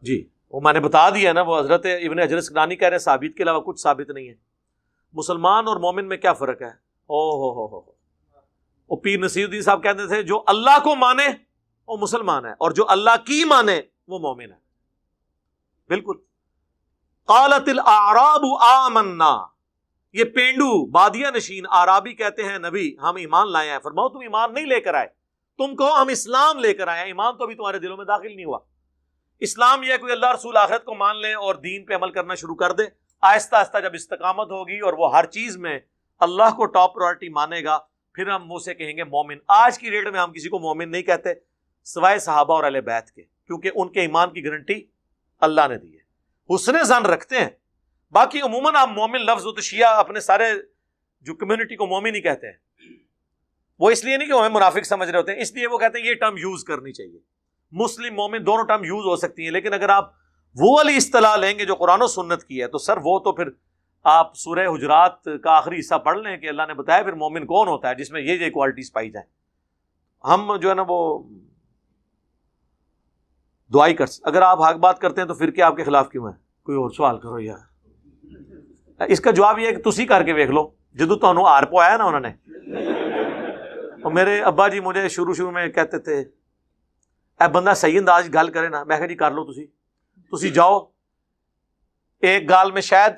جی وہ میں نے بتا دیا نا، وہ حضرت ابن حجر اسقلانی کہہ رہے ہیں ثابت کے علاوہ کچھ ثابت نہیں ہے۔ مسلمان اور مومن میں کیا فرق ہے؟ او وہ پیر نصیر الدین صاحب کہتے تھے جو اللہ کو مانے وہ مسلمان ہے، اور جو اللہ کی مانے وہ مومن ہے۔ بالکل۔ قالت الاعراب آمنا، یہ پینڈو بادیہ نشین آرابی کہتے ہیں نبی ہم ایمان لائے ہیں۔ فرماؤ تم ایمان نہیں لے کر آئے، تم کہو ہم اسلام لے کر آئے ہیں، ایمان تو ابھی تمہارے دلوں میں داخل نہیں ہوا۔ اسلام یہ کوئی اللہ رسول آخرت کو مان لے اور دین پہ عمل کرنا شروع کر دے، آہستہ آہستہ جب استقامت ہوگی اور وہ ہر چیز میں اللہ کو ٹاپ پرائورٹی مانے گا، پھر ہم منہ سے کہیں گے مومن۔ آج کی ڈیٹ میں ہم کسی کو مومن نہیں کہتے سوائے صحابہ اور اہل بیت کے، کیونکہ ان کے ایمان کی گارنٹی اللہ نے دی ہے، حسن ظن رکھتے ہیں۔ باقی عموماً آپ مومن لفظ ہو تو شیعہ اپنے سارے جو کمیونٹی کو مومن ہی کہتے ہیں، وہ اس لیے نہیں کہ وہ ہمیں منافق سمجھ رہے ہوتے ہیں، اس لیے وہ کہتے ہیں یہ ٹرم یوز کرنی چاہیے۔ مسلم مومن دونوں ٹرم یوز ہو سکتی ہیں، لیکن اگر آپ وہ والی اصطلاح لیں گے جو قرآن و سنت کی ہے تو سر وہ تو پھر آپ سورہ حجرات کا آخری حصہ پڑھ لیں کہ اللہ نے بتایا پھر مومن کون ہوتا ہے جس میں یہ کوالٹیز پائی جائیں۔ ہم جو ہے نا وہ دعائی اگر آپ حق بات کرتے ہیں تو پھر کیا آپ کے خلاف کیوں ہے؟ کوئی اور سوال کرو یار۔ اس کا جواب یہ ہے کہ تسی کر کے دیکھ لو، جدو تانوں ہار پوایا نا انہوں نے۔ اور میرے ابا جی مجھے شروع میں کہتے تھے اے بندہ صحیح انداز گل کرے نا، میں کہا جی کر لو تسی جاؤ ایک گال میں شہد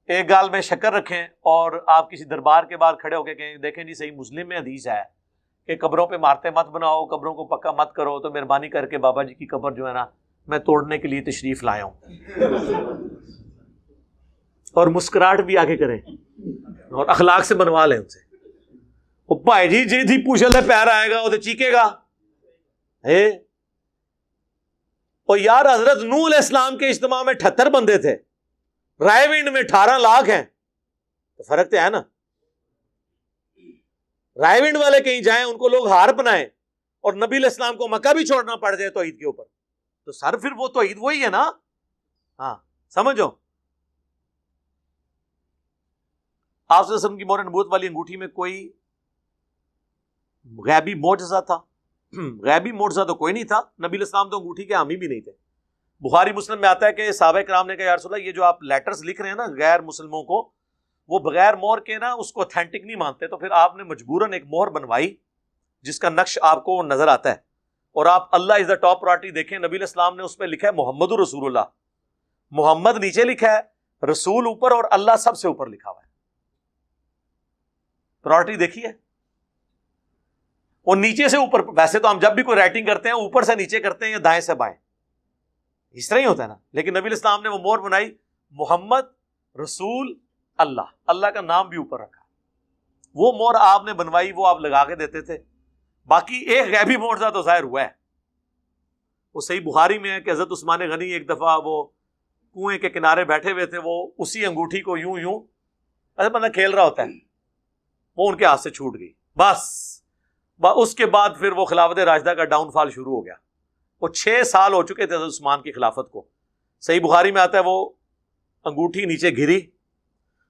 ایک گال میں شکر رکھیں اور آپ کسی دربار کے باہر کھڑے ہو کے کہیں دیکھیں جی صحیح مسلم میں حدیث ہے کہ قبروں پہ مارتے مت بناؤ، قبروں کو پکا مت کرو، تو مہربانی کر کے بابا جی کی قبر جو ہے نا میں توڑنے کے لیے تشریف لایا ہوں، اور مسکراہٹ بھی آگے کریں اور اخلاق سے بنوا لیں ان سے۔ وہ بھائی جی جی تھی پوچھل پیر آئے گا وہ تو چیکے گا۔ اور یار حضرت نوح علیہ السلام کے اجتماع میں 78 بندے تھے، رائے ونڈ میں 18 لاکھ ہیں، تو فرق تو ہے نا۔ رائے ونڈ والے کہیں جائیں ان کو لوگ ہار بنائیں اور نبی علیہ السلام کو مکہ بھی چھوڑنا پڑ جائے توحید کے اوپر، تو سر پھر وہ توحید وہی ہے نا۔ ہاں سمجھو، آپ صلی اللہ علیہ وسلم کی مہر نبوت والی انگوٹھی میں کوئی غیبی معجزہ تھا؟ غیبی معجزہ تو کوئی نہیں تھا، نبی علیہ السلام تو انگوٹھی کے حامی بھی نہیں تھے۔ بخاری مسلم میں آتا ہے کہ صحابہ کرام نے کہا یا رسول اللہ یہ جو آپ لیٹرز لکھ رہے ہیں نا غیر مسلموں کو، وہ بغیر مہر کے نا اس کو اتھینٹک نہیں مانتے، تو پھر آپ نے مجبوراً ایک مہر بنوائی جس کا نقش آپ کو نظر آتا ہے، اور آپ اللہ از دا ٹاپ پرائورٹی دیکھیں، نبی علیہ السلام نے اس پہ لکھا ہے محمد رسول اللہ، محمد نیچے لکھا ہے، رسول اوپر، اور اللہ سب سے اوپر لکھا ہوا ہے۔ پرائورٹی دیکھیے، اور نیچے سے اوپر، ویسے تو ہم جب بھی کوئی رائٹنگ کرتے ہیں اوپر سے نیچے کرتے ہیں یا دائیں سے بائیں، اس طرح ہی ہوتا ہے نا، لیکن نبی علیہ السلام نے وہ مہر بنائی محمد رسول اللہ، اللہ کا نام بھی اوپر رکھا، وہ مہر آپ نے بنوائی، وہ آپ لگا کے دیتے تھے۔ باقی ایک غیبی معجزہ تو ظاہر ہوا ہے، وہ صحیح بخاری میں ہے کہ حضرت عثمان غنی ایک دفعہ وہ کنویں کے کنارے بیٹھے ہوئے تھے، وہ اسی انگوٹھی کو یوں ایسے بندہ کھیل رہا ہوتا ہے، وہ ان کے ہاتھ سے چھوٹ گئی، بس اس کے بعد پھر وہ خلافت راشدہ کا ڈاؤن فال شروع ہو گیا۔ وہ 6 سال ہو چکے تھے حضرت عثمان کی خلافت کو، صحیح بخاری میں آتا ہے وہ انگوٹھی نیچے گری،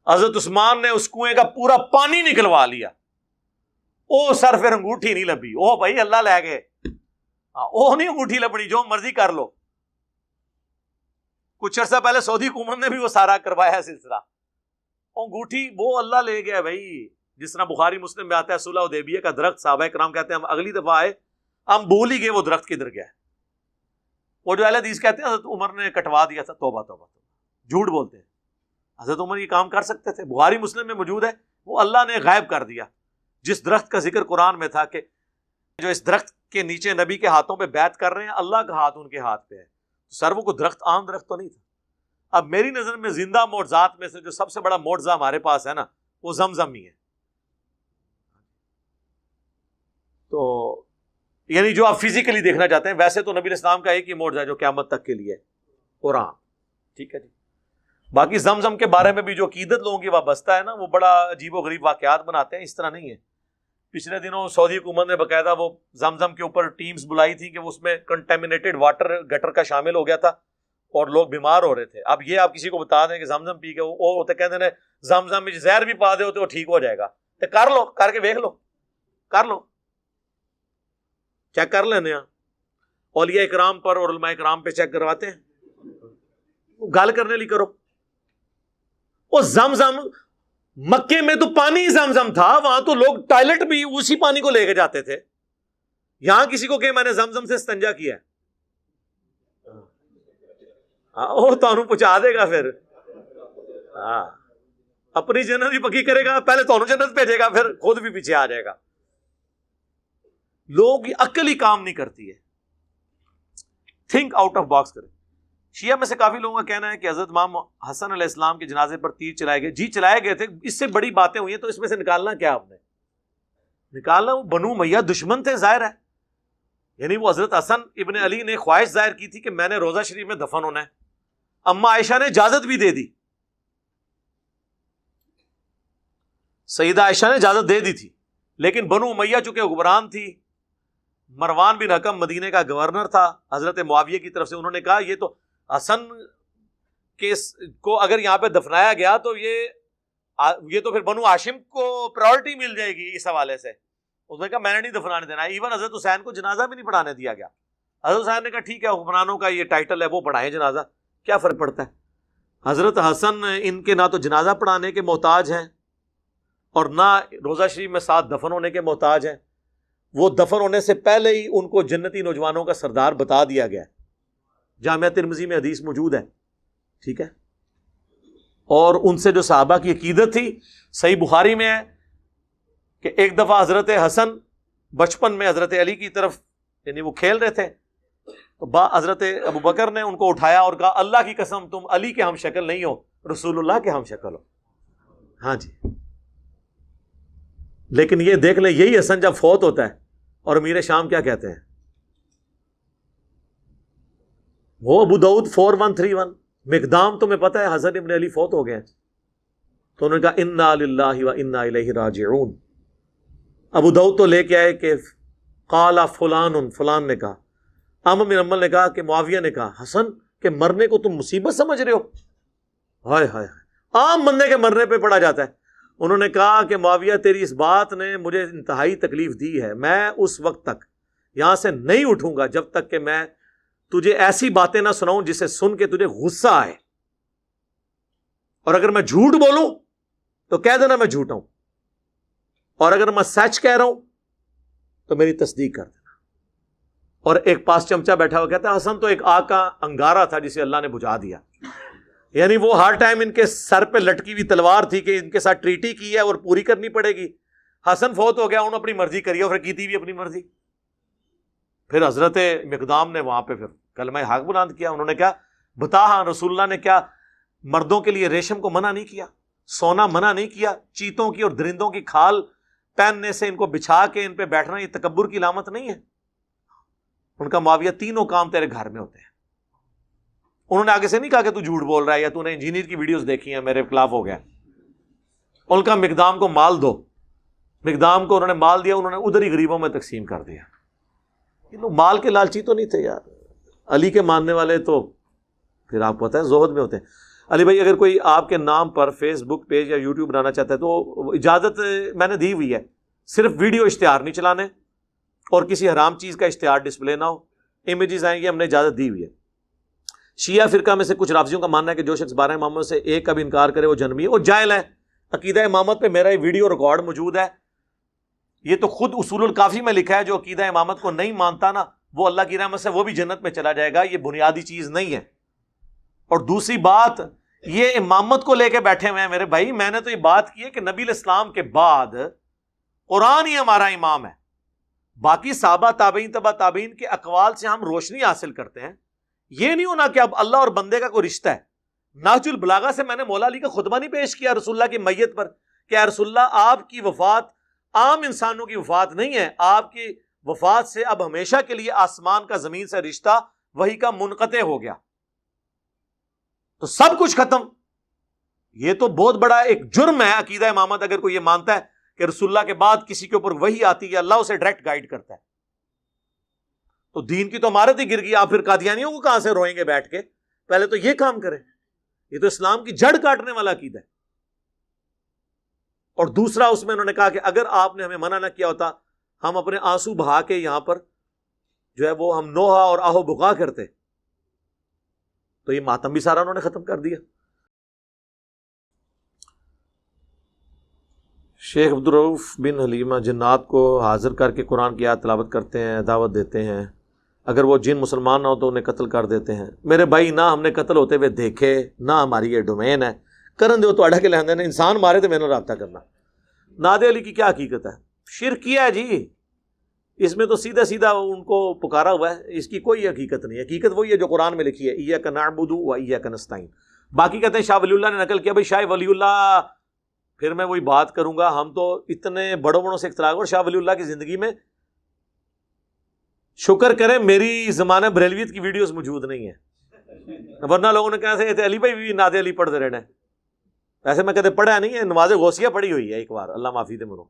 حضرت عثمان نے اس کنویں کا پورا پانی نکلوا لیا، او سر پھر انگوٹھی نہیں لبھی، او بھائی اللہ لے گئے، او نہیں انگوٹھی لبنی، جو مرضی کر لو۔ کچھ عرصہ پہلے سعودی حکومت نے بھی وہ سارا کروایا سلسلہ، انگوٹھی وہ اللہ لے گیا بھائی۔ جس طرح بخاری مسلم میں آتا ہے صلح حدیبیہ کا درخت، صحابہ کرام کہتے ہیں ہم اگلی دفعہ آئے ہم بھول ہی گئے وہ درخت کدھر گیا ہے، وہ جو اہل حدیث کہتے ہیں حضرت عمر نے کٹوا دیا تھا، توبہ توبہ، جھوٹ بولتے ہیں، حضرت عمر یہ کام کر سکتے تھے، بخاری مسلم میں موجود ہے، وہ اللہ نے غائب کر دیا۔ جس درخت کا ذکر قرآن میں تھا کہ جو اس درخت کے نیچے نبی کے ہاتھوں پہ بیعت کر رہے ہیں، اللہ کا ہاتھ ان کے ہاتھ پہ ہے، سر وہ کوئی درخت عام درخت تو نہیں تھا۔ اب میری نظر میں زندہ معجزات میں سے جو سب سے بڑا معجزہ ہمارے پاس ہے نا وہ زمزم ہی ہے۔ تو یعنی جو آپ فزیکلی دیکھنا چاہتے ہیں، ویسے تو نبی علیہ السلام کا ایک ہی معجزہ ہے جو قیامت تک کے لیے ہے، قرآن، ٹھیک ہے جی۔ باقی زمزم کے بارے میں بھی جو عقیدت لوگوں کی وابستہ ہے نا وہ بڑا عجیب و غریب واقعات بناتے ہیں، اس طرح نہیں ہے۔ پچھلے دنوں سعودی حکومت نے باقاعدہ وہ زمزم کے اوپر ٹیمز بلائی تھی کہ وہ اس میں کنٹامینیٹڈ واٹر گٹر کا شامل ہو گیا تھا اور لوگ بیمار ہو رہے تھے۔ اب یہ آپ کسی کو بتا دیں کہ زمزم پی کے وہ ہوتے کہتے ہیں زمزم میں زہر بھی پا دے ہوتے وہ ٹھیک ہو جائے گا، تو کر لو، کر کے دیکھ لو، کر لو، چیک کر لینے ہیں۔ اولیاء اکرام پر اور علماء اکرام پہ چیک کرواتے ہیں، گل کرنے لی کرو. وہ زمزم مکے میں تو پانی زمزم تھا, وہاں تو لوگ ٹوائلٹ بھی اسی پانی کو لے کے جاتے تھے. یہاں کسی کو کہ میں نے زمزم سے استنجا کیا ہے, وہ تو پہنچا دے گا پھر. ہاں, اپنی جنت بھی پکی کرے گا, پہلے تو جنت بھیجے گا, پھر خود بھی پیچھے آ جائے گا. لوگوں کی عقل ہی کام نہیں کرتی ہے. تھنک آؤٹ آف باکس کرے. شیعہ میں سے کافی لوگوں کا کہنا ہے کہ حضرت امام حسن علیہ السلام کے جنازے پر تیر چلائے گئے. جی چلائے گئے تھے, اس سے بڑی باتیں ہوئی ہیں, تو اس میں سے نکالنا کیا آپ نے؟ نکالنا وہ بنو امیہ دشمن تھے, ظاہر ہے. یعنی وہ حضرت حسن ابن علی نے خواہش ظاہر کی تھی کہ میں نے روضہ شریف میں دفن ہونا ہے. اما عائشہ نے اجازت بھی دے دی, سیدہ عائشہ نے اجازت دے دی تھی, لیکن بنو امیہ چونکہ حکمران تھی, مروان بن حکم مدینے کا گورنر تھا حضرت معاویہ کی طرف سے, انہوں نے کہا یہ تو حسن کو اگر یہاں پہ دفنایا گیا تو یہ تو پھر بنو ہاشم کو پرائورٹی مل جائے گی اس حوالے سے. اس نے کہا میں نے نہیں دفنانے دینا. ایون حضرت حسین کو جنازہ بھی نہیں پڑھانے دیا گیا. حضرت حسین نے کہا ٹھیک ہے, حکمرانوں کا یہ ٹائٹل ہے, وہ پڑھائیں جنازہ, کیا فرق پڑتا ہے. حضرت حسن ان کے نہ تو جنازہ پڑھانے کے محتاج ہیں اور نہ روضہ شریف میں ساتھ دفن ہونے کے محتاج ہیں. وہ دفن ہونے سے پہلے ہی ان کو جنتی نوجوانوں کا سردار بتا دیا گیا ہے. جامعہ ترمذی میں حدیث موجود ہے, ٹھیک ہے. اور ان سے جو صحابہ کی عقیدت تھی, صحیح بخاری میں ہے کہ ایک دفعہ حضرت حسن بچپن میں حضرت علی کی طرف, یعنی وہ کھیل رہے تھے, تو حضرت ابو بکر نے ان کو اٹھایا اور کہا اللہ کی قسم تم علی کے ہم شکل نہیں ہو, رسول اللہ کے ہم شکل ہو. ہاں جی. لیکن یہ دیکھ لیں, یہی حسن جب فوت ہوتا ہے, اور امیر شام کیا کہتے ہیں, وہ ابو داؤد 4131, مقدام تمہیں پتہ ہے حسن ابن علی فوت ہو گئے, تو انہوں نے کہا انا للہ و انا الیہ راجعون. ابو داؤد تو لے کے آئے کہ قال فلان نے کہا, امام بن حنبل نے کہا کہ معاویہ نے کہا حسن کے مرنے کو تم مصیبت سمجھ رہے ہو. ہائے ہائے, عام بندے کے مرنے پہ پڑا جاتا ہے. انہوں نے کہا کہ معاویہ تیری اس بات نے مجھے انتہائی تکلیف دی ہے, میں اس وقت تک یہاں سے نہیں اٹھوں گا جب تک کہ میں تجھے ایسی باتیں نہ سناؤں جسے سن کے تجھے غصہ آئے, اور اگر میں جھوٹ بولوں تو کہہ دینا میں جھوٹا ہوں, اور اگر میں سچ کہہ رہا ہوں تو میری تصدیق کر دینا. اور ایک پاس چمچا بیٹھا ہوا کہتا ہے حسن تو ایک آگ کا انگارہ تھا جسے اللہ نے بجھا دیا. یعنی وہ ہر ٹائم ان کے سر پہ لٹکی ہوئی تلوار تھی کہ ان کے ساتھ ٹریٹی کی ہے اور پوری کرنی پڑے گی. حسن فوت ہو گیا, انہوں نے اپنی مرضی کری, اور پھر کی تھی بھی اپنی مرضی. پھر حضرت مقدام نے وہاں پہ پھر کلمہ حق بلند کیا. انہوں نے کہا بتا, ہاں رسول اللہ نے کیا مردوں کے لیے ریشم کو منع نہیں کیا, سونا منع نہیں کیا, چیتوں کی اور درندوں کی کھال پہننے سے ان کو بچھا کے ان پہ بیٹھنا یہ تکبر کی علامت نہیں ہے. ان کا معاویہ تینوں کام تیرے گھر میں ہوتے ہیں. انہوں نے آگے سے نہیں کہا کہ تو جھوٹ بول رہا ہے یا تو نے انجینئر کی ویڈیوز دیکھی ہیں میرے خلاف ہو گیا. ان کا مقدام کو مال دو, مقدام کو انہوں نے مال دیا, انہوں نے ادھر ہی غریبوں میں تقسیم کر دیا. یہ لوگ مال کے لالچی تو نہیں تھے یار. علی کے ماننے والے تو پھر آپ کو پتہ ہے زہد میں ہوتے ہیں. علی بھائی اگر کوئی آپ کے نام پر فیس بک پیج یا یوٹیوب بنانا چاہتا ہے تو اجازت میں نے دی ہوئی ہے, صرف ویڈیو اشتہار نہیں چلانے اور کسی حرام چیز کا اشتہار ڈسپلے نہ ہو. امیجز آئیں گے, ہم نے اجازت دی ہوئی ہے. شیعہ فرقہ میں سے کچھ رافضیوں کا ماننا ہے کہ جو شخص 12 اماموں سے ایک کا بھی انکار کرے وہ جہنمی ہے. وہ جاہل ہے. عقیدہ امامت پہ میرا یہ ویڈیو ریکارڈ موجود ہے, یہ تو خود اصول الکافی میں لکھا ہے. جو عقیدہ امامت کو نہیں مانتا نا, وہ اللہ کی رحمت سے وہ بھی جنت میں چلا جائے گا. یہ بنیادی چیز نہیں ہے. اور دوسری بات, یہ امامت کو لے کے بیٹھے ہوئے ہیں میرے بھائی. میں نے تو یہ بات کی ہے کہ نبی علیہ السلام کے بعد قرآن ہی ہمارا امام ہے. باقی صحابہ تابعین تبع تابعین کے اقوال سے ہم روشنی حاصل کرتے ہیں. یہ نہیں ہونا کہ اب اللہ اور بندے کا کوئی رشتہ ہے. نہج البلاغہ سے میں نے مولا علی کا خطبہ نہیں پیش کیا رسول اللہ کی میت پر کہ اے رسول اللہ آپ کی وفات عام انسانوں کی وفات نہیں ہے, آپ کی وفات سے اب ہمیشہ کے لیے آسمان کا زمین سے رشتہ وہی کا منقطع ہو گیا, تو سب کچھ ختم. یہ تو بہت بڑا ایک جرم ہے عقیدہ امامت اگر کوئی یہ مانتا ہے کہ رسول اللہ کے بعد کسی کے اوپر وحی آتی ہے, اللہ اسے ڈائریکٹ گائیڈ کرتا ہے. تو دین کی تو عمارت ہی گر گئی. آپ پھر قادیانیوں کو کہاں سے روئیں گے بیٹھ کے؟ پہلے تو یہ کام کریں. یہ تو اسلام کی جڑ کاٹنے والا عقیدہ ہے. اور دوسرا اس میں انہوں نے کہا کہ اگر آپ نے ہمیں منع نہ کیا ہوتا, ہم اپنے آنسو بہا کے یہاں پر جو ہے وہ ہم نوحہ اور آہو بکا کرتے. تو یہ ماتم بھی سارا انہوں نے ختم کر دیا. شیخ عبدالرؤف بن حلیمہ جنات کو حاضر کر کے قرآن کی آیت تلاوت کرتے ہیں, دعوت دیتے ہیں, اگر وہ جن مسلمان نہ ہو تو انہیں قتل کر دیتے ہیں. میرے بھائی نہ ہم نے قتل ہوتے ہوئے دیکھے, نہ ہماری یہ ڈومین ہے. کرن دو تو اڑا کے لہندے نے انسان مارے تو میں نے رابطہ کرنا. نادے علی کی کیا حقیقت ہے؟ شرک کیا ہے جی, اس میں تو سیدھا سیدھا ان کو پکارا ہوا ہے, اس کی کوئی حقیقت نہیں. حقیقت وہی ہے جو قرآن میں لکھی ہے, ایاک نعبد و ایاک نستعین. باقی کہتے ہیں شاہ ولی اللہ نے نقل کیا, بھائی شاہ ولی اللہ, پھر میں وہی بات کروں گا, ہم تو اتنے بڑوں بڑوں سے اختلاف, اور شاہ ولی اللہ کی زندگی میں شکر کریں میری زمانہ بریلویت کی ویڈیوز موجود نہیں ہیں, ورنہ لوگوں نے کہا تھے علی بھائی بھی ناد علی پڑھتے رہنا ہے. ایسے میں کہتے پڑھا نہیں ہے, نماز غوثیہ پڑھی ہوئی ہے ایک بار, اللہ معافی دے منو,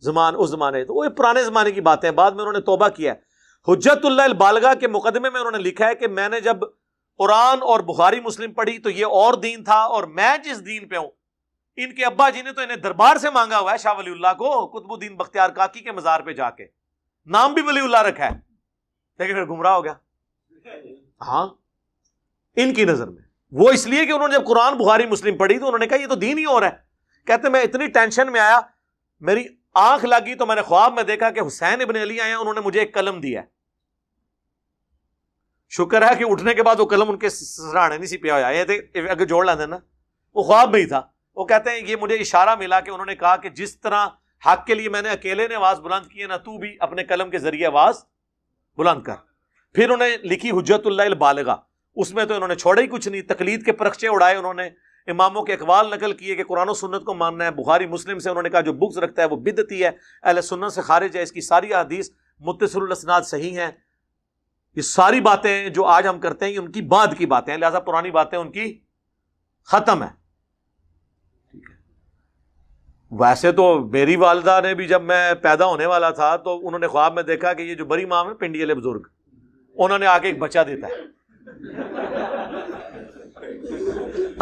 اس زمانے, تو وہ پرانے زمانے کی باتیں ہیں. بعد میں انہوں نے توبہ کیا ہے. حجت اللہ البالغہ کے مقدمے میں انہوں نے لکھا ہے کہ میں نے جب قرآن اور بخاری مسلم پڑھی تو یہ اور دین تھا, اور میں جس دین پہ ہوں, ان کے ابا جی نے تو انہیں دربار سے مانگا ہوا ہے شاہ ولی اللہ کو, قطب الدین بختیار کاکی کے مزار پہ جا کے, نام بھی ولی اللہ رکھا ہے, لیکن پھر گمراہ ہو گیا. ہاں ان کی نظر میں وہ اس لیے کہ انہوں نے جب قرآن بخاری مسلم پڑھی تو انہوں نے کہا یہ تو دین ہی اور ہے. کہتے میں اتنی ٹینشن میں آیا, میری آنکھ لگی تو میں نے خواب میں دیکھا کہ حسین ابن علی آئے, انہوں نے مجھے ایک قلم دیا ہے. شکر ہے کہ اٹھنے کے بعد وہ قلم ان کے سرانے نہیں سی پیا ہوا, یہ اگر جوڑ لینا نا, وہ خواب میں ہی تھا. وہ کہتے ہیں یہ مجھے اشارہ ملا کہ انہوں نے کہا کہ جس طرح حق کے لیے میں نے اکیلے نے آواز بلند کی ہے نا, تو بھی اپنے قلم کے ذریعے آواز بلند کر. پھر انہوں نے لکھی حجت اللہ البالغہ, اس میں تو انہوں نے چھوڑا ہی کچھ نہیں, تقلید کے پرخچے اڑائے انہوں نے, اماموں کے اقوال نقل کیے کہ قرآن و سنت کو ماننا ہے. بخاری مسلم سے انہوں نے کہا جو بغض رکھتا ہے وہ بدعتی ہے, اہل سنت سے خارج ہے, اس کی ساری احادیث متصل الاسناد صحیح ہیں. یہ ساری باتیں جو آج ہم کرتے ہیں یہ ان کی بعد کی باتیں ہیں, لہذا پرانی باتیں ان کی ختم ہے. ویسے تو میری والدہ نے بھی جب میں پیدا ہونے والا تھا تو انہوں نے خواب میں دیکھا کہ یہ جو بڑی ماں ہے پنڈی والے بزرگ, انہوں نے آگے ایک بچہ دیتا ہے.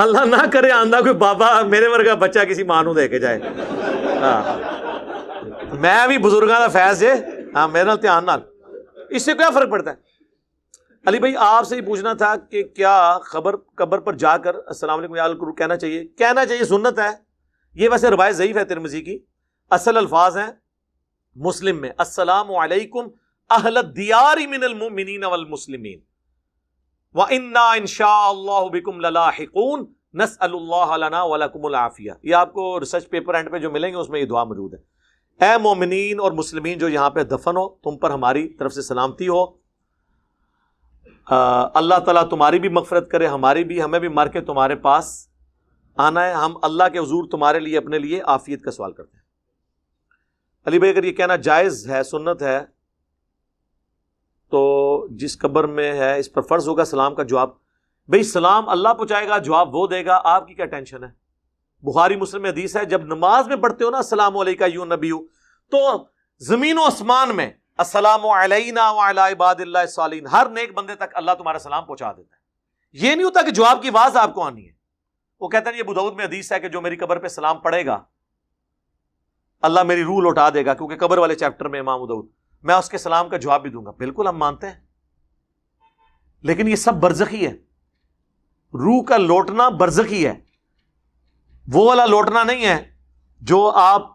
اللہ نہ کرے آندہ کوئی بابا میرے ورگا بچہ کسی ماں نو دے کے جائے. ہاں میں بھی بزرگاں دا فیض ہے, ہاں میرے نال دھیان نال, اس سے کیا فرق پڑتا ہے. علی بھائی آپ سے ہی پوچھنا تھا کہ کیا قبر پر جا کر السلام علیکم یا اللہ کہنا چاہیے؟ سنت ہے. یہ ویسے روایت ضعیف ہے ترمذی کی, اصل الفاظ ہیں مسلم میں, السلام علیکم اہل الدیار من المؤمنین والمسلمین وَإِنَّا إِن شَاءَ اللَّهُ بِكُمْ لَلَاحِقُونَ نَسْأَلُ اللَّهَ لَنَا وَلَكُمُ الْعَافِيَةَ. یہ آپ کو ریسرچ پیپر اینڈ پہ جو ملیں گے اس میں یہ دعا موجود ہے. اے مومنین اور مسلمین جو یہاں پہ دفن ہو, تم پر ہماری طرف سے سلامتی ہو, اللہ تعالیٰ تمہاری بھی مغفرت کرے, ہماری بھی, ہمیں بھی مر کے تمہارے پاس آنا ہے, ہم اللہ کے حضور تمہارے لیے اپنے لیے عافیت کا سوال کرتے ہیں. علی بھائی اگر یہ کہنا جائز ہے, سنت ہے, تو جس قبر میں ہے اس پر فرض ہوگا سلام کا جواب. بھئی سلام اللہ پہنچائے گا, جواب وہ دے گا, آپ کی کیا ٹینشن ہے. بخاری مسلم میں حدیث ہے, جب نماز میں پڑھتے ہو نا السلام علیکہ ایھا النبی, تو زمین و آسمان میں السلام علینا وعلی عباد اللہ الصالحین, ہر نیک بندے تک اللہ تمہارا سلام پہنچا دیتا ہے. یہ نہیں ہوتا کہ جواب کی آواز آپ کو آنی ہے. وہ کہتے ہیں یہ ابو داؤد میں حدیث ہے کہ جو میری قبر پہ سلام پڑھے گا اللہ میری روح لوٹا دے گا, کیونکہ قبر والے چیپٹر میں امام ابو داؤد, میں اس کے سلام کا جواب بھی دوں گا. بالکل ہم مانتے ہیں, لیکن یہ سب برزخی ہے. روح کا لوٹنا برزخی ہے, وہ والا لوٹنا نہیں ہے جو آپ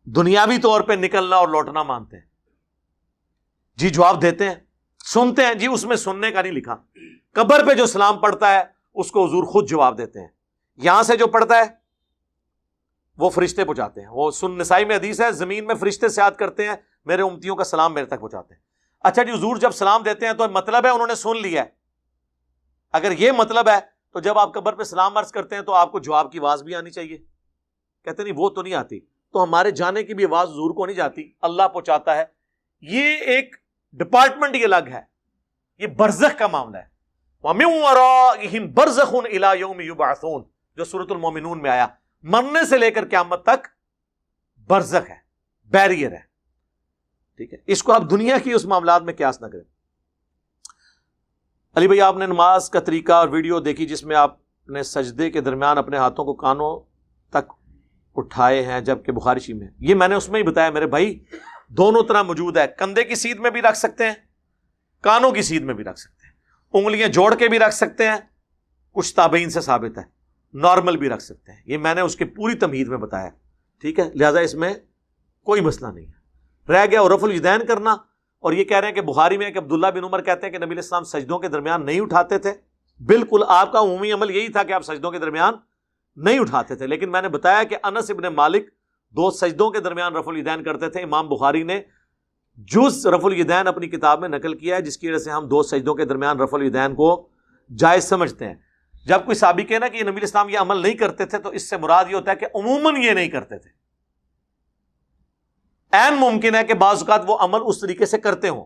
دنیاوی طور پہ نکلنا اور لوٹنا مانتے ہیں. جی جواب دیتے ہیں, سنتے ہیں, جی اس میں سننے کا نہیں لکھا. قبر پہ جو سلام پڑھتا ہے اس کو حضور خود جواب دیتے ہیں. یہاں سے جو پڑھتا ہے وہ فرشتے پہنچاتے ہیں. وہ سن نسائی میں حدیث ہے, زمین میں فرشتے سیاحت کرتے ہیں, میرے امتیوں کا سلام میرے تک پہنچاتے ہیں. اچھا جی حضور جب سلام دیتے ہیں تو مطلب ہے انہوں نے سن لیا ہے. اگر یہ مطلب ہے تو جب آپ قبر پہ سلام عرض کرتے ہیں تو آپ کو جواب کی آواز بھی آنی چاہیے. کہتے نہیں وہ تو نہیں آتی, تو ہمارے جانے کی بھی آواز حضور کو نہیں جاتی, اللہ پہنچاتا ہے. یہ ایک ڈپارٹمنٹ یہ الگ ہے, یہ برزخ کا معاملہ ہے. وَمِن وَرَائِهِمْ بَرْزَخٌ إِلَى يَوْمِ يُبْعَثُونَ, جو سورۃ المومنون میں آیا. مرنے سے لے کر قیامت تک برزخ ہے, بیریئر ہے. ٹھیک ہے, اس کو آپ دنیا کی اس معاملات میں قیاس نہ کریں. علی بھائی آپ نے نماز کا طریقہ اور ویڈیو دیکھی جس میں آپ نے سجدے کے درمیان اپنے ہاتھوں کو کانوں تک اٹھائے ہیں, جبکہ بخاری شریف میں یہ میں نے اس میں ہی بتایا میرے بھائی, دونوں طرح موجود ہے. کندھے کی سیدھ میں بھی رکھ سکتے ہیں, کانوں کی سیدھ میں بھی رکھ سکتے ہیں, انگلیاں جوڑ کے بھی رکھ سکتے ہیں, کچھ تابعین سے ثابت ہے، نارمل بھی رکھ سکتے ہیں، یہ میں نے اس کی پوری تمہید میں بتایا، ٹھیک ہے، لہذا اس میں کوئی مسئلہ نہیں ہے۔ رہ گیا اور رفع الیدین کرنا، اور یہ کہہ رہے ہیں کہ بخاری میں کہ عبداللہ بن عمر کہتے ہیں کہ نبی علیہ السلام سجدوں کے درمیان نہیں اٹھاتے تھے، بالکل آپ کا عمومی عمل یہی تھا کہ آپ سجدوں کے درمیان نہیں اٹھاتے تھے، لیکن میں نے بتایا کہ انس ابن مالک 2 سجدوں کے درمیان رفع الیدین کرتے تھے۔ امام بخاری نے جز رفع الیدین اپنی کتاب میں نقل کیا ہے، جس کی وجہ سے ہم 2 سجدوں کے درمیان رفع الیدین کو جائز سمجھتے ہیں۔ جب کوئی صحابی کہے نا کہ یہ نبی علیہ السلام یہ عمل نہیں کرتے تھے، تو اس سے مراد یہ ہوتا ہے کہ عموماً یہ نہیں کرتے تھے، عین ممکن ہے کہ بعض اوقات وہ عمل اس طریقے سے کرتے ہوں،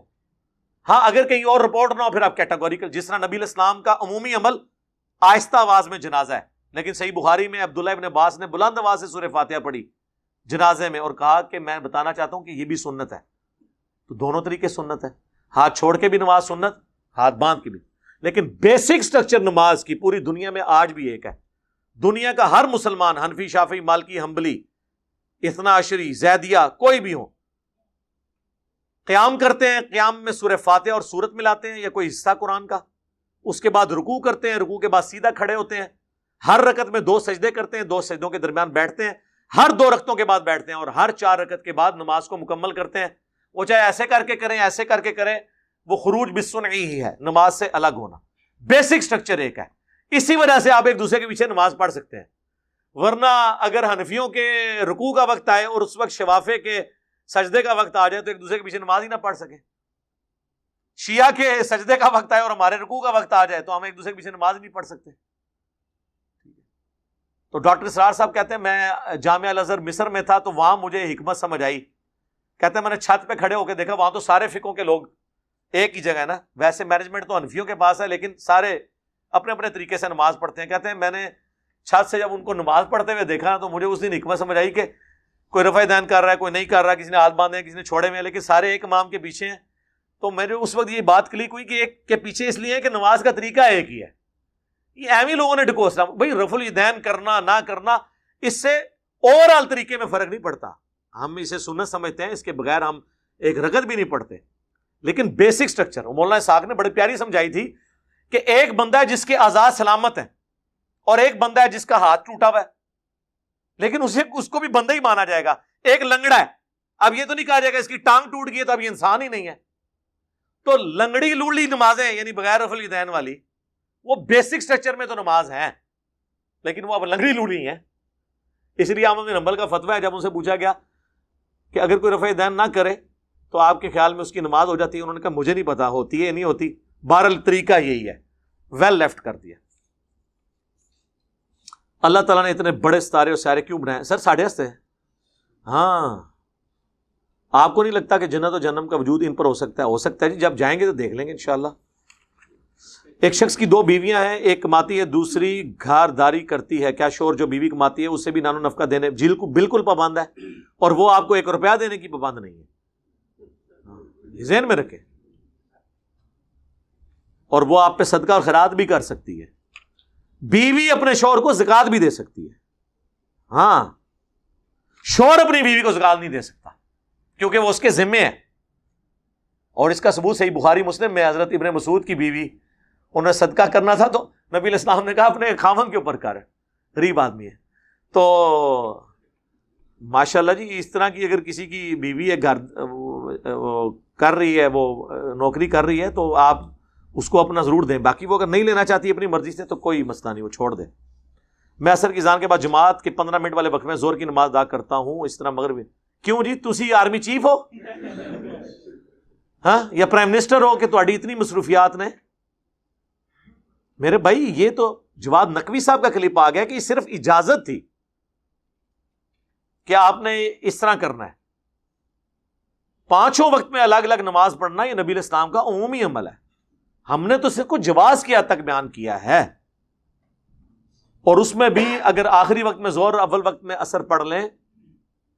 ہاں اگر کہیں اور رپورٹ نہ ہو پھر آپ کیٹاگوریکل، جس طرح نبی علیہ السلام کا عمومی عمل آہستہ آواز میں جنازہ ہے، لیکن صحیح بخاری میں عبداللہ ابن عباس نے بلند آواز سے سورہ فاتحہ پڑھی جنازے میں اور کہا کہ میں بتانا چاہتا ہوں کہ یہ بھی سنت ہے، تو دونوں طریقے سنت ہے، ہاتھ چھوڑ کے بھی نماز سنت، ہاتھ باندھ کے بھی، لیکن بیسک سٹرکچر نماز کی پوری دنیا میں آج بھی ایک ہے۔ دنیا کا ہر مسلمان، حنفی، شافعی، مالکی، حنبلی، اثنا عشری، زیدیہ، کوئی بھی ہو، قیام کرتے ہیں، قیام میں سورہ فاتحہ اور سورت ملاتے ہیں یا کوئی حصہ قرآن کا، اس کے بعد رکوع کرتے ہیں، رکوع کے بعد سیدھا کھڑے ہوتے ہیں، ہر رکعت میں 2 سجدے کرتے ہیں، 2 سجدوں کے درمیان بیٹھتے ہیں، ہر 2 رکعتوں کے بعد بیٹھتے ہیں، اور ہر 4 رکعت کے بعد نماز کو مکمل کرتے ہیں۔ وہ چاہے ایسے کر کے کریں، ایسے کر کے کریں، وہ خروج بالسنعی ہی ہے، نماز سے الگ ہونا۔ بیسک سٹرکچر ایک ہے، اسی وجہ سے آپ ایک دوسرے کے پیچھے نماز پڑھ سکتے ہیں، ورنہ اگر حنفیوں کے رکوع کا وقت آئے اور اس وقت شوافے کے سجدے کا وقت آ جائے تو ایک دوسرے کے پیچھے نماز ہی نہ پڑھ سکیں، شیعہ کے سجدے کا وقت آئے اور ہمارے رکوع کا وقت آ جائے تو ہم ایک دوسرے کے پیچھے نماز نہیں پڑھ سکتے۔ تو ڈاکٹر اسرار صاحب کہتے ہیں میں جامعہ الازہر مصر میں تھا تو وہاں مجھے حکمت سمجھ آئی، کہتے ہیں میں نے چھت پہ کھڑے ہو کے دیکھا، وہاں تو سارے فقہوں کے لوگ ایک ہی جگہ ہے نا، ویسے مینجمنٹ تو حنفیوں کے پاس ہے لیکن سارے اپنے اپنے طریقے سے نماز پڑھتے ہیں۔ کہتے ہیں میں نے چھت سے جب ان کو نماز پڑھتے ہوئے دیکھا تو مجھے اس دن حکمت سمجھ آئی کہ کوئی رفع دین کر رہا ہے، کوئی نہیں کر رہا، کسی نے ہاتھ باندھے ہیں، کسی نے چھوڑے ہوئے ہیں، لیکن سارے ایک امام کے پیچھے ہیں۔ تو میرے اس وقت یہ بات کلک ہوئی کہ ایک کے پیچھے اس لیے ہے کہ نماز کا طریقہ ایک ہی ہے۔ یہ اہم ہی لوگوں نے ڈکوسلا بھائی رفع الیدین کرنا نہ کرنا، اس سے اوور آل طریقے میں فرق نہیں پڑتا، ہم اسے سنت سمجھتے ہیں، اس کے بغیر ہم ایک رکعت بھی نہیں پڑھتے، لیکن بیسک سٹرکچر مولانا اسحاق نے بڑی پیاری سمجھائی تھی کہ ایک بندہ ہے جس کے اعضاء سلامت ہیں اور ایک بندہ ہے جس کا ہاتھ ٹوٹا ہوا ہے، لیکن اس کو بھی بندہ ہی مانا جائے گا۔ ایک لنگڑا ہے، اب یہ تو نہیں کہا جائے گا اس کی ٹانگ ٹوٹ گئی ہے تو اب یہ انسان ہی نہیں ہے۔ تو لنگڑی لوڑی نمازیں یعنی بغیر رفع الیدین والی، وہ بیسک سٹرکچر میں تو نماز ہے لیکن وہ اب لنگڑی لوڑی ہیں۔ اس لیے احمد بن حنبل کا فتویٰ ہے، جب ان سے پوچھا گیا کہ اگر کوئی رفع الیدین نہ کرے تو آپ کے خیال میں اس کی نماز ہو جاتی ہے، انہوں نے کہا مجھے نہیں پتا ہوتی ہے نہیں ہوتی، بہرحال طریقہ یہی ہے، ویل لیفٹ کر دیا۔ اللہ تعالیٰ نے اتنے بڑے ستارے اور سیارے کیوں بنائے؟ سر ساڑھے ہستے ہیں، ہاں آپ کو نہیں لگتا کہ جنت و جہنم کا وجود ان پر ہو سکتا ہے؟ ہو سکتا ہے جی، جب جائیں گے تو دیکھ لیں گے انشاءاللہ۔ ایک شخص کی 2 بیویاں ہیں، ایک کماتی ہے دوسری گھارداری کرتی ہے، کیا شوہر جو بیوی کماتی ہے اسے بھی نان و نفقہ دینے بالکل پابند ہے اور وہ آپ کو 1 روپیہ دینے کی پابند نہیں ہے، ذہن میں رکھیں، اور وہ آپ پہ صدقہ اور خیرات بھی کر سکتی ہے۔ بیوی اپنے شوہر کو زکات بھی دے سکتی ہے، ہاں شوہر اپنی بیوی کو زکات نہیں دے سکتا کیونکہ وہ اس کے ذمے ہے، اور اس کا ثبوت صحیح بخاری مسلم میں حضرت ابن مسعود کی بیوی، انہیں صدقہ کرنا تھا تو نبی علیہ السلام نے کہا اپنے خاوند کے اوپر کر، غریب آدمی ہے۔ تو ماشاءاللہ جی اس طرح کی اگر کسی کی بیوی ہے گھر کر رہی ہے، وہ نوکری کر رہی ہے تو آپ اس کو اپنا ضرور دیں، باقی وہ اگر نہیں لینا چاہتی اپنی مرضی سے تو کوئی مسئلہ نہیں، وہ چھوڑ دیں۔ میں عصر کی اذان کے بعد جماعت کے 15 منٹ والے وقت میں زور کی نماز ادا کرتا ہوں، اس طرح مغرب۔ کیوں جی تسی آرمی چیف ہو ہاں یا پرائم منسٹر ہو کہ تہاڈی اتنی مصروفیات نے؟ میرے بھائی یہ تو جواد نقوی صاحب کا کلپ آ گیا کہ یہ صرف اجازت تھی کہ آپ نے اس طرح کرنا ہے۔ 5 وقت میں الگ الگ نماز پڑھنا یہ نبی علیہ السلام کا عمومی عمل ہے، ہم نے تو صرف کچھ جواز کی حد تک بیان کیا ہے، اور اس میں بھی اگر آخری وقت میں ظہر اول وقت میں عصر پڑھ لیں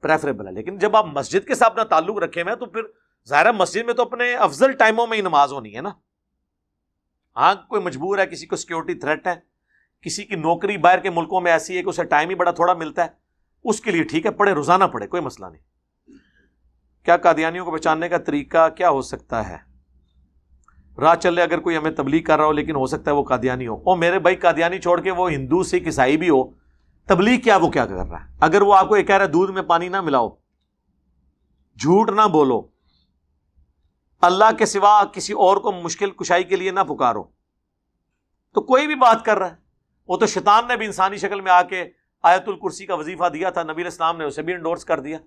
پریفریبل ہے، لیکن جب آپ مسجد کے ساتھ اپنا تعلق رکھے ہوئے ہیں تو پھر ظاہر مسجد میں تو اپنے افضل ٹائموں میں ہی نماز ہونی ہے نا۔ ہاں کوئی مجبور ہے، کسی کو سیکیورٹی تھریٹ ہے، کسی کی نوکری باہر کے ملکوں میں ایسی ہے کہ اسے ٹائم ہی بڑا تھوڑا ملتا ہے، اس کے لیے ٹھیک ہے پڑھے، روزانہ پڑھے، کوئی مسئلہ نہیں۔ کیا قادیانیوں کو پہچاننے کا طریقہ کیا ہو سکتا ہے؟ راہ چلے اگر کوئی ہمیں تبلیغ کر رہا ہو لیکن ہو سکتا ہے وہ قادیانی ہو، اور میرے بھائی قادیانی چھوڑ کے وہ ہندو سکھ عیسائی بھی ہو، تبلیغ کیا وہ کیا کر رہا ہے؟ اگر وہ آپ کو یہ کہہ رہا ہے دودھ میں پانی نہ ملاؤ، جھوٹ نہ بولو، اللہ کے سوا کسی اور کو مشکل کشائی کے لیے نہ پکارو، تو کوئی بھی بات کر رہا ہے۔ وہ تو شیطان نے بھی انسانی شکل میں آ کے آیت الکرسی کا وظیفہ دیا تھا، نبی علیہ السلام نے اسے بھی انڈورس کر دیا۔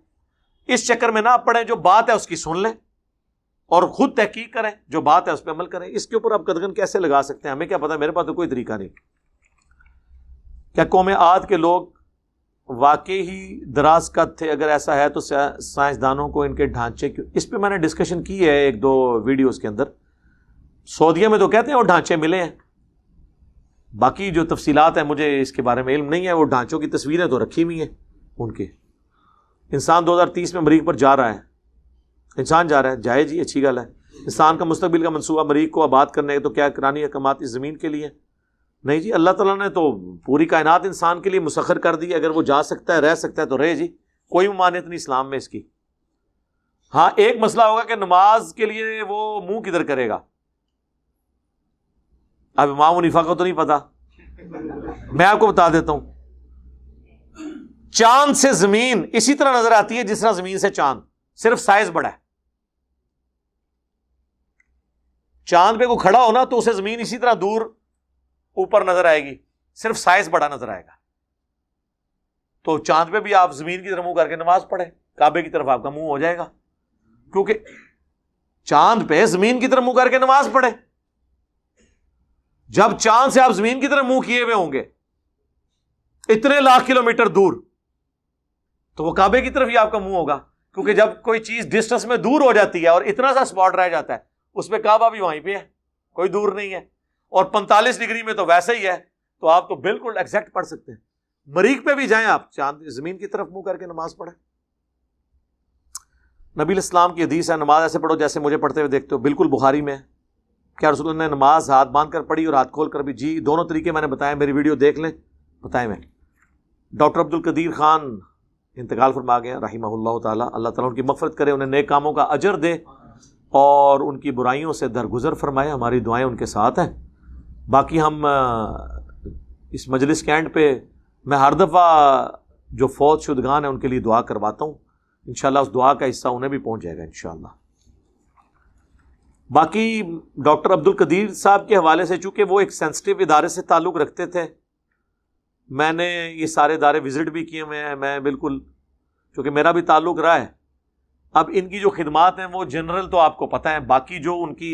اس چکر میں نہ پڑیں، جو بات ہے اس کی سن لیں اور خود تحقیق کریں، جو بات ہے اس پہ عمل کریں۔ اس کے اوپر آپ قدغن کیسے لگا سکتے ہیں؟ ہمیں کیا پتہ، میرے پاس تو کوئی طریقہ نہیں۔ کیا قوم عاد کے لوگ واقعی ہی دراز قد تھے؟ اگر ایسا ہے تو سائنسدانوں کو ان کے ڈھانچے کیوں؟ اس پہ میں نے ڈسکشن کی ہے ایک دو ویڈیوز کے اندر۔ سعودیہ میں تو کہتے ہیں وہ ڈھانچے ملے ہیں، باقی جو تفصیلات ہیں مجھے اس کے بارے میں علم نہیں ہے۔ وہ ڈھانچوں کی تصویریں تو رکھی ہوئی ہیں ان کے۔ انسان 2030 میں مریخ پر جا رہا ہے، انسان جا رہا ہے، جائے جی، اچھی گل ہے۔ انسان کا مستقبل کا منصوبہ مریخ کو آباد کرنے ہے، تو کیا کرانی احکامات اس زمین کے لیے؟ نہیں جی، اللہ تعالیٰ نے تو پوری کائنات انسان کے لیے مسخر کر دی، اگر وہ جا سکتا ہے رہ سکتا ہے تو رہے جی، کوئی ممانعت نہیں اسلام میں اس کی۔ ہاں ایک مسئلہ ہوگا کہ نماز کے لیے وہ منہ کدھر کرے گا، اب امام حنیفہ کو تو نہیں پتا، میں آپ کو بتا دیتا ہوں۔ چاند سے زمین اسی طرح نظر آتی ہے جس طرح زمین سے چاند، صرف سائز بڑا ہے۔ چاند پہ کوئی کھڑا ہو نا تو اسے زمین اسی طرح دور اوپر نظر آئے گی، صرف سائز بڑا نظر آئے گا۔ تو چاند پہ بھی آپ زمین کی طرف منہ کر کے نماز پڑھیں، کعبے کی طرف آپ کا منہ ہو جائے گا، کیونکہ چاند پہ زمین کی طرف منہ کر کے نماز پڑھیں۔ جب چاند سے آپ زمین کی طرف منہ کیے ہوئے ہوں گے اتنے لاکھ کلومیٹر دور، تو وہ کعبے کی طرف ہی آپ کا منہ ہوگا، کیونکہ جب کوئی چیز ڈسٹنس میں دور ہو جاتی ہے اور اتنا سا اسپاٹ رہ جاتا ہے، اس پہ کعبہ بھی وہیں پہ ہے، کوئی دور نہیں ہے۔ اور 45 ڈگری میں تو ویسے ہی ہے، تو آپ تو بالکل ایگزیکٹ پڑھ سکتے ہیں۔ مریخ پہ بھی جائیں آپ، چاند زمین کی طرف منہ کر کے نماز پڑھیں۔ نبی علیہ السلام کی حدیث ہے، نماز ایسے پڑھو جیسے مجھے پڑھتے ہوئے دیکھتے ہو، بالکل بخاری میں ہے۔ کیا رسول اللہ نے نماز ہاتھ باندھ کر پڑھی اور ہاتھ کھول کر بھی؟ جی، دونوں طریقے میں نے بتائے، میری ویڈیو دیکھ لیں، بتائیں میں۔ ڈاکٹر عبد القدیر خان انتقال فرما گئے رحمہ اللہ تعالیٰ، اللہ تعالیٰ ان کی مغفرت کرے، انہیں نیک کاموں کا اجر دے اور ان کی برائیوں سے درگزر فرمائے۔ ہماری دعائیں ان کے ساتھ ہیں۔ باقی ہم اس مجلس کے اینڈ پہ میں ہر دفعہ جو فوت شدگان ہیں ان کے لیے دعا کرواتا ہوں، انشاءاللہ اس دعا کا حصہ انہیں بھی پہنچ جائے گا انشاءاللہ۔ باقی ڈاکٹر عبد القدیر صاحب کے حوالے سے، چونکہ وہ ایک سینسٹیو ادارے سے تعلق رکھتے تھے، میں نے یہ سارے ادارے وزٹ بھی کیے ہوئے ہیں، میں بالکل، چونکہ میرا بھی تعلق رہا ہے۔ اب ان کی جو خدمات ہیں وہ جنرل تو آپ کو پتہ ہیں، باقی جو ان کی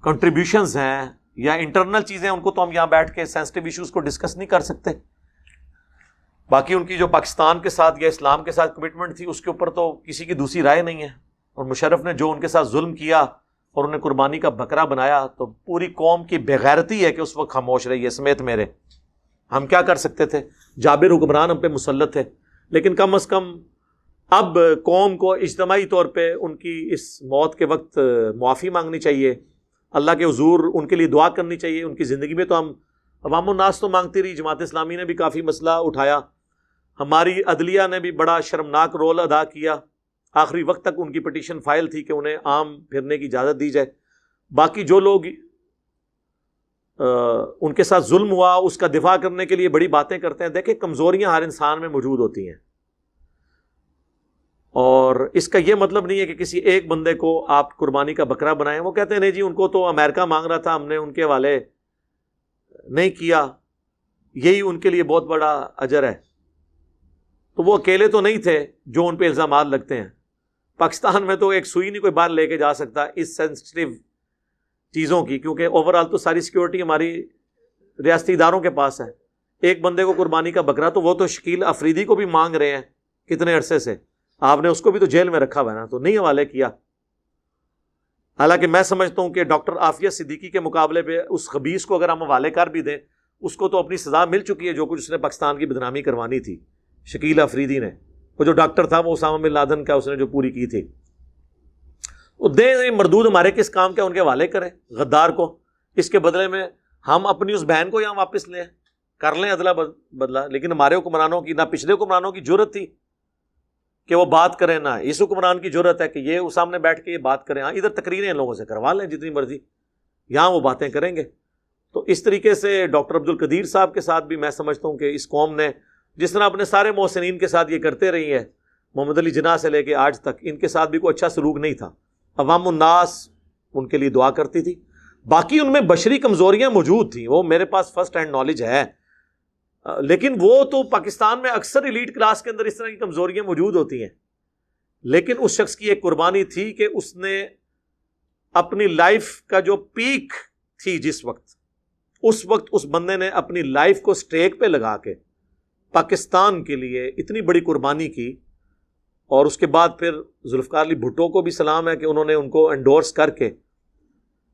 کنٹریبیوشنز ہیں یا انٹرنل چیزیں، ان کو تو ہم یہاں بیٹھ کے سینسٹیو ایشوز کو ڈسکس نہیں کر سکتے۔ باقی ان کی جو پاکستان کے ساتھ یا اسلام کے ساتھ کمٹمنٹ تھی، اس کے اوپر تو کسی کی دوسری رائے نہیں ہے۔ اور مشرف نے جو ان کے ساتھ ظلم کیا اور انہیں قربانی کا بکرا بنایا، تو پوری قوم کی بےغیرتی ہے کہ اس وقت خاموش رہی ہے، سمیت میرے۔ ہم کیا کر سکتے تھے؟ جابر حکمران ہم پہ مسلط تھے، لیکن کم از کم اب قوم کو اجتماعی طور پہ ان کی اس موت کے وقت معافی مانگنی چاہیے، اللہ کے حضور ان کے لیے دعا کرنی چاہیے۔ ان کی زندگی میں تو ہم عوام الناس تو مانگتی رہی، جماعت اسلامی نے بھی کافی مسئلہ اٹھایا، ہماری عدلیہ نے بھی بڑا شرمناک رول ادا کیا، آخری وقت تک ان کی پٹیشن فائل تھی کہ انہیں عام پھرنے کی اجازت دی جائے۔ باقی جو لوگ ان کے ساتھ ظلم ہوا اس کا دفاع کرنے کے لیے بڑی باتیں کرتے ہیں، دیکھیں کمزوریاں ہر انسان میں موجود ہوتی ہیں، اور اس کا یہ مطلب نہیں ہے کہ کسی ایک بندے کو آپ قربانی کا بکرا بنائیں۔ وہ کہتے ہیں نہیں جی، ان کو تو امریکہ مانگ رہا تھا، ہم نے ان کے حوالے نہیں کیا، یہی ان کے لیے بہت بڑا اجر ہے۔ تو وہ اکیلے تو نہیں تھے جو ان پہ الزامات لگتے ہیں۔ پاکستان میں تو ایک سوئی نہیں کوئی باہر لے کے جا سکتا اس سینسٹیو چیزوں کی، کیونکہ اوور آل تو ساری سیکیورٹی ہماری ریاستی اداروں کے پاس ہے۔ ایک بندے کو قربانی کا بکرا، تو وہ تو شکیل افریدی کو بھی مانگ رہے ہیں کتنے عرصے سے، آپ نے اس کو بھی تو جیل میں رکھا ہوا ہے نا، تو نہیں حوالے کیا۔ حالانکہ میں سمجھتا ہوں کہ ڈاکٹر عافیہ صدیقی کے مقابلے پہ اس خبیث کو اگر ہم حوالے کر بھی دیں، اس کو تو اپنی سزا مل چکی ہے، جو کچھ اس نے پاکستان کی بدنامی کروانی تھی شکیل افریدی نے۔ وہ جو ڈاکٹر تھا وہ اسامہ بن لادن کا اس نے جو پوری کی تھی، وہ دیں مردود ہمارے کس کام کے، ان کے حوالے کریں غدار کو، اس کے بدلے میں ہم اپنی اس بہن کو یہاں واپس لیں، کر لیں ادلا بدلا۔ لیکن ہمارے حکمرانوں کی، نہ پچھلے حکمرانوں کی جرت تھی کہ وہ بات کریں نہ اس حکمران کی جرت ہے کہ یہ وہ سامنے بیٹھ کے یہ بات کریں. ہاں ادھر تقریریں لوگوں سے کروا لیں جتنی مرضی, یہاں وہ باتیں کریں گے. تو اس طریقے سے ڈاکٹر عبد القدیر صاحب کے ساتھ بھی میں سمجھتا ہوں کہ اس قوم نے جس طرح اپنے سارے محسنین کے ساتھ یہ کرتے رہی ہے, محمد علی جناح سے لے کے آج تک, ان کے ساتھ بھی کوئی اچھا سلوک نہیں تھا. عوام الناس ان کے لیے دعا کرتی تھی. باقی ان میں بشری کمزوریاں موجود تھیں, وہ میرے پاس فرسٹ ہینڈ نالج ہے, لیکن وہ تو پاکستان میں اکثر ایلیٹ کلاس کے اندر اس طرح کی کمزوریاں موجود ہوتی ہیں. لیکن اس شخص کی ایک قربانی تھی کہ اس نے اپنی لائف کا جو پیک تھی جس وقت, اس وقت اس بندے نے اپنی لائف کو سٹیک پہ لگا کے پاکستان کے لیے اتنی بڑی قربانی کی. اور اس کے بعد پھر ذوالفقار علی بھٹو کو بھی سلام ہے کہ انہوں نے ان کو انڈورس کر کے,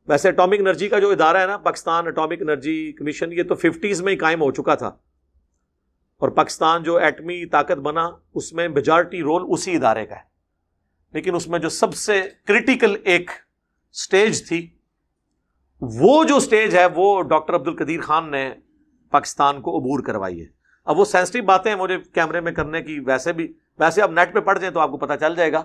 ویسے اٹامک انرجی کا جو ادارہ ہے نا پاکستان اٹامک انرجی کمیشن, یہ تو 50s میں ہی قائم ہو چکا تھا, اور پاکستان جو ایٹمی طاقت بنا اس میں میجارٹی رول اسی ادارے کا ہے. لیکن اس میں جو سب سے کرٹیکل ایک سٹیج تھی, وہ جو سٹیج ہے وہ ڈاکٹر عبد القدیر خان نے پاکستان کو عبور کروائی ہے. اب وہ سینسٹیو باتیں ہیں مجھے کیمرے میں کرنے کی, ویسے اب نیٹ پہ پڑھ جائیں تو آپ کو پتہ چل جائے گا.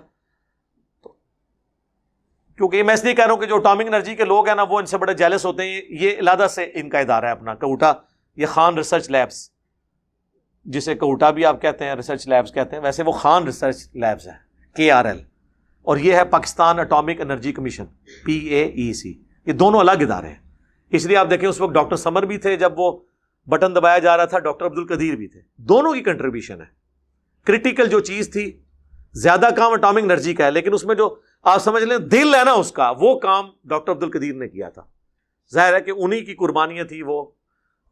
کیونکہ میں اس لیے کہہ رہا ہوں کہ جو اٹامک انرجی کے لوگ ہیں نا وہ ان سے بڑے جیلس ہوتے ہیں. یہ علیحدہ سے ان کا ادارہ ہے اپنا کوٹا, یہ خان ریسرچ لیبس, جسے کوٹا بھی آپ کہتے ہیں, ریسرچ لیبس کہتے ہیں, ویسے وہ خان ریسرچ لیبس ہے KRL, اور یہ ہے Pakistan atomic energy commission PAEC. یہ دونوں الگ ادارے ہیں. اس لیے آپ دیکھیں اس وقت ڈاکٹر سمر بھی تھے جب وہ بٹن دبایا جا رہا تھا, ڈاکٹر عبد القدیر بھی تھے. دونوں کی کنٹریبیوشن ہے. کرٹیکل جو چیز تھی, زیادہ کام اٹامک انرجی کا ہے, لیکن اس میں جو آپ سمجھ لیں دل ہے نا اس کا, وہ کام ڈاکٹر عبد القدیر نے کیا تھا. ظاہر ہے کہ انہی کی قربانیاں تھی, وہ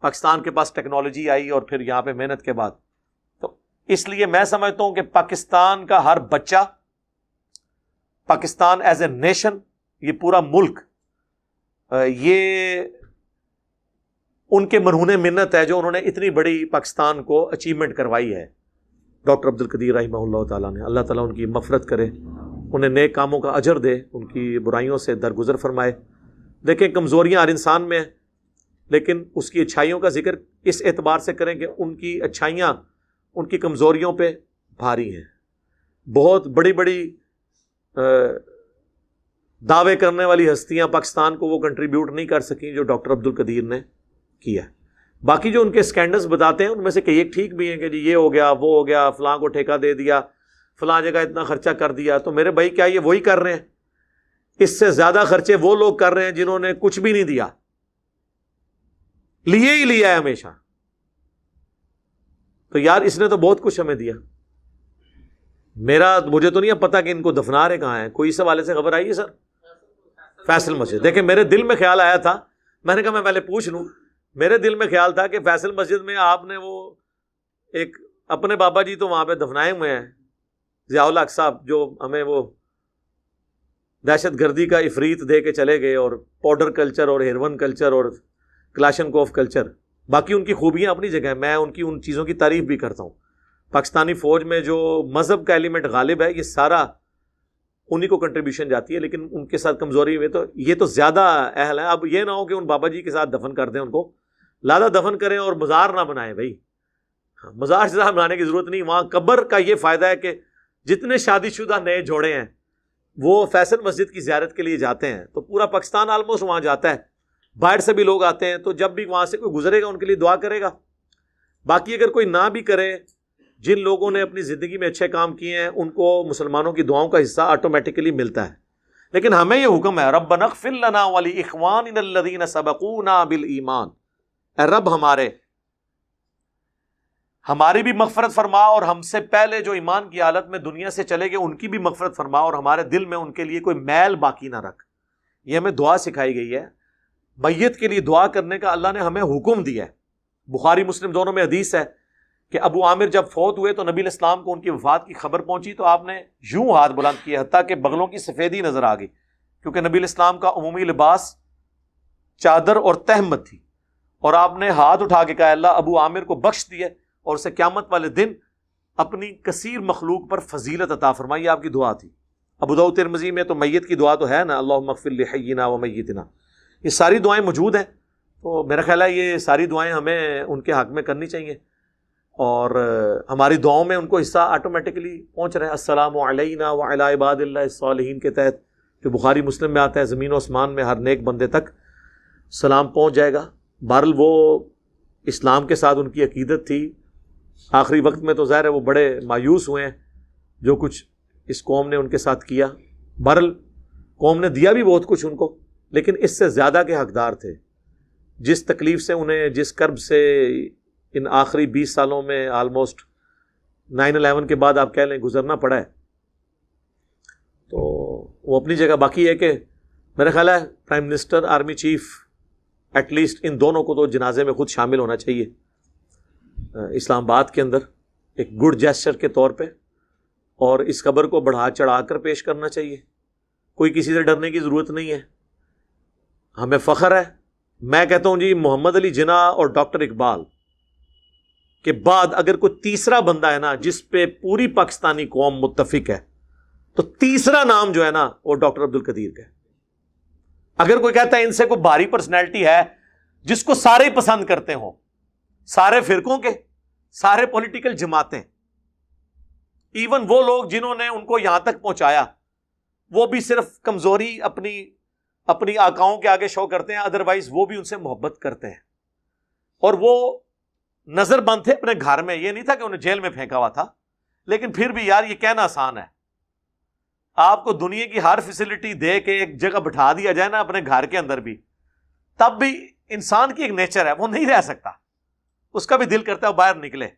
پاکستان کے پاس ٹیکنالوجی آئی اور پھر یہاں پہ محنت کے بعد. تو اس لیے میں سمجھتا ہوں کہ پاکستان کا ہر بچہ, پاکستان ایز اے نیشن, یہ پورا ملک, یہ ان کے مرہون منت ہے جو انہوں نے اتنی بڑی پاکستان کو اچیومنٹ کروائی ہے. ڈاکٹر عبد القدیر رحمہ اللہ تعالیٰ نے, اللہ تعالیٰ ان کی مغفرت کرے, انہیں نیک کاموں کا اجر دے, ان کی برائیوں سے درگزر فرمائے. دیکھیں کمزوریاں ہر انسان میں ہیں, لیکن اس کی اچھائیوں کا ذکر اس اعتبار سے کریں کہ ان کی اچھائیاں ان کی کمزوریوں پہ بھاری ہیں. بہت بڑی بڑی دعوے کرنے والی ہستیاں پاکستان کو وہ کنٹریبیوٹ نہیں کر سکیں جو ڈاکٹر عبد القدیر نے کیا. باقی جو ان کے اسکینڈلز بتاتے ہیں ان میں سے کئی ایک ٹھیک بھی ہیں کہ جی یہ ہو گیا, وہ ہو گیا, فلاں کو ٹھیکہ دے دیا, فلاں جگہ اتنا خرچہ کر دیا. تو میرے بھائی کیا یہ وہی کر رہے ہیں؟ اس سے زیادہ خرچے وہ لوگ کر رہے ہیں جنہوں نے کچھ بھی نہیں دیا, لیے ہی لیا ہے ہمیشہ. تو یار اس نے تو بہت کچھ ہمیں دیا. مجھے تو نہیں پتا کہ ان کو دفنا رہے کہاں ہیں. کوئی اس حوالے سے خبر آئی ہے سر؟ فیصل مسجد. دیکھیں میرے دل میں خیال آیا تھا, میں نے کہا میں پہلے پوچھ لوں. میرے دل میں خیال تھا کہ فیصل مسجد میں آپ نے وہ ایک اپنے بابا جی تو وہاں پہ دفنائے ہوئے ہیں, ضیاء الحق صاحب, جو ہمیں وہ دہشت گردی کا افریت دے کے چلے گئے, اور پاؤڈر کلچر اور ہیروئن کلچر اور کلاشنکوف کلچر. باقی ان کی خوبیاں اپنی جگہ ہیں, میں ان چیزوں کی تعریف بھی کرتا ہوں. پاکستانی فوج میں جو مذہب کا ایلیمنٹ غالب ہے, یہ سارا انہی کو کنٹریبیوشن جاتی ہے, لیکن ان کے ساتھ کمزوری ہوئی تو یہ تو زیادہ اہل ہے. اب یہ نہ ہو کہ ان بابا جی کے ساتھ دفن کر دیں, ان کو لادا دفن کریں اور مزار نہ بنائیں. بھائی مزار شزار بنانے کی ضرورت نہیں. وہاں قبر کا یہ فائدہ ہے کہ جتنے شادی شدہ نئے جوڑے ہیں وہ فیصل مسجد کی زیارت کے لیے جاتے ہیں, تو پورا پاکستان آلموسٹ وہاں جاتا ہے, باہر سے بھی لوگ آتے ہیں. تو جب بھی وہاں سے کوئی گزرے گا ان کے لیے دعا کرے گا. باقی اگر کوئی نہ بھی کرے, جن لوگوں نے اپنی زندگی میں اچھے کام کیے ہیں ان کو مسلمانوں کی دعاؤں کا حصہ آٹومیٹکلی ملتا ہے. لیکن ہمیں یہ حکم ہے, ربنا اغفر لنا ولاخواننا الذین سبقونا بالایمان, اے رب ہماری بھی مغفرت فرما, اور ہم سے پہلے جو ایمان کی حالت میں دنیا سے چلے گئے ان کی بھی مغفرت فرما, اور ہمارے دل میں ان کے لیے کوئی میل باقی نہ رکھ. یہ ہمیں دعا سکھائی گئی ہے. میت کے لیے دعا کرنے کا اللہ نے ہمیں حکم دیا ہے. بخاری مسلم دونوں میں حدیث ہے کہ ابو عامر جب فوت ہوئے تو نبی علیہ السلام کو ان کی وفات کی خبر پہنچی, تو آپ نے یوں ہاتھ بلند کیے حتیٰ کہ بغلوں کی سفیدی نظر آ گئی, کیونکہ نبی علیہ السلام کا عمومی لباس چادر اور تہمت تھی. اور آپ نے ہاتھ اٹھا کے کہا اللہ ابو عامر کو بخش دیے, اور اسے قیامت والے دن اپنی کثیر مخلوق پر فضیلت عطا فرمائی. یہ آپ کی دعا تھی. ابو داؤد ترمذی میں تو میت کی دعا تو ہے نا, اللہم اغفر لحینا و میتنا. یہ ساری دعائیں موجود ہیں. تو میرا خیال ہے یہ ساری دعائیں ہمیں ان کے حق میں کرنی چاہیے. اور ہماری دعاؤں میں ان کو حصہ آٹومیٹکلی پہنچ رہا ہے. السلام علینا وعلی عباد اللہ الصالحین کے تحت جو بخاری مسلم میں آتا ہے, زمین و آسمان میں ہر نیک بندے تک سلام پہنچ جائے گا. بہرحال وہ اسلام کے ساتھ ان کی عقیدت تھی. آخری وقت میں تو ظاہر ہے وہ بڑے مایوس ہوئے ہیں جو کچھ اس قوم نے ان کے ساتھ کیا. بہرحال قوم نے دیا بھی بہت کچھ ان کو, لیکن اس سے زیادہ کے حقدار تھے. جس تکلیف سے انہیں, جس کرب سے ان آخری 20 سالوں میں آلموسٹ 9/11 کے بعد آپ کہہ لیں گزرنا پڑا ہے, تو وہ اپنی جگہ. باقی ہے کہ میرا خیال ہے prime minister, army chief, at least ان دونوں کو تو جنازے میں خود شامل ہونا چاہیے اسلام آباد کے اندر ایک گڈ جیسچر کے طور پہ, اور اس خبر کو بڑھا چڑھا کر پیش کرنا چاہیے. کوئی کسی سے ڈرنے کی ضرورت نہیں ہے. ہمیں فخر ہے. میں کہتا ہوں جی محمد علی جناح اور ڈاکٹر اقبال کے بعد اگر کوئی تیسرا بندہ ہے نا جس پہ پوری پاکستانی قوم متفق ہے, تو تیسرا نام جو ہے نا وہ ڈاکٹر عبد القدیر کا ہے. اگر کوئی کہتا ہے ان سے کوئی بھاری پرسنالٹی ہے جس کو سارے ہی پسند کرتے ہوں, سارے فرقوں کے, سارے پولیٹیکل جماعتیں, ایون وہ لوگ جنہوں نے ان کو یہاں تک پہنچایا, وہ بھی صرف کمزوری اپنی آقاؤں کے آگے شو کرتے ہیں, ادروائز وہ بھی ان سے محبت کرتے ہیں. اور وہ نظر بند تھے اپنے گھر میں, یہ نہیں تھا کہ انہیں جیل میں پھینکا ہوا تھا, لیکن پھر بھی یار یہ کہنا آسان ہے. آپ کو دنیا کی ہر فیسلٹی دے کے ایک جگہ بٹھا دیا جائے نا اپنے گھر کے اندر بھی, تب بھی انسان کی ایک نیچر ہے, وہ نہیں رہ سکتا. اس کا بھی دل کرتا ہے وہ باہر نکلے.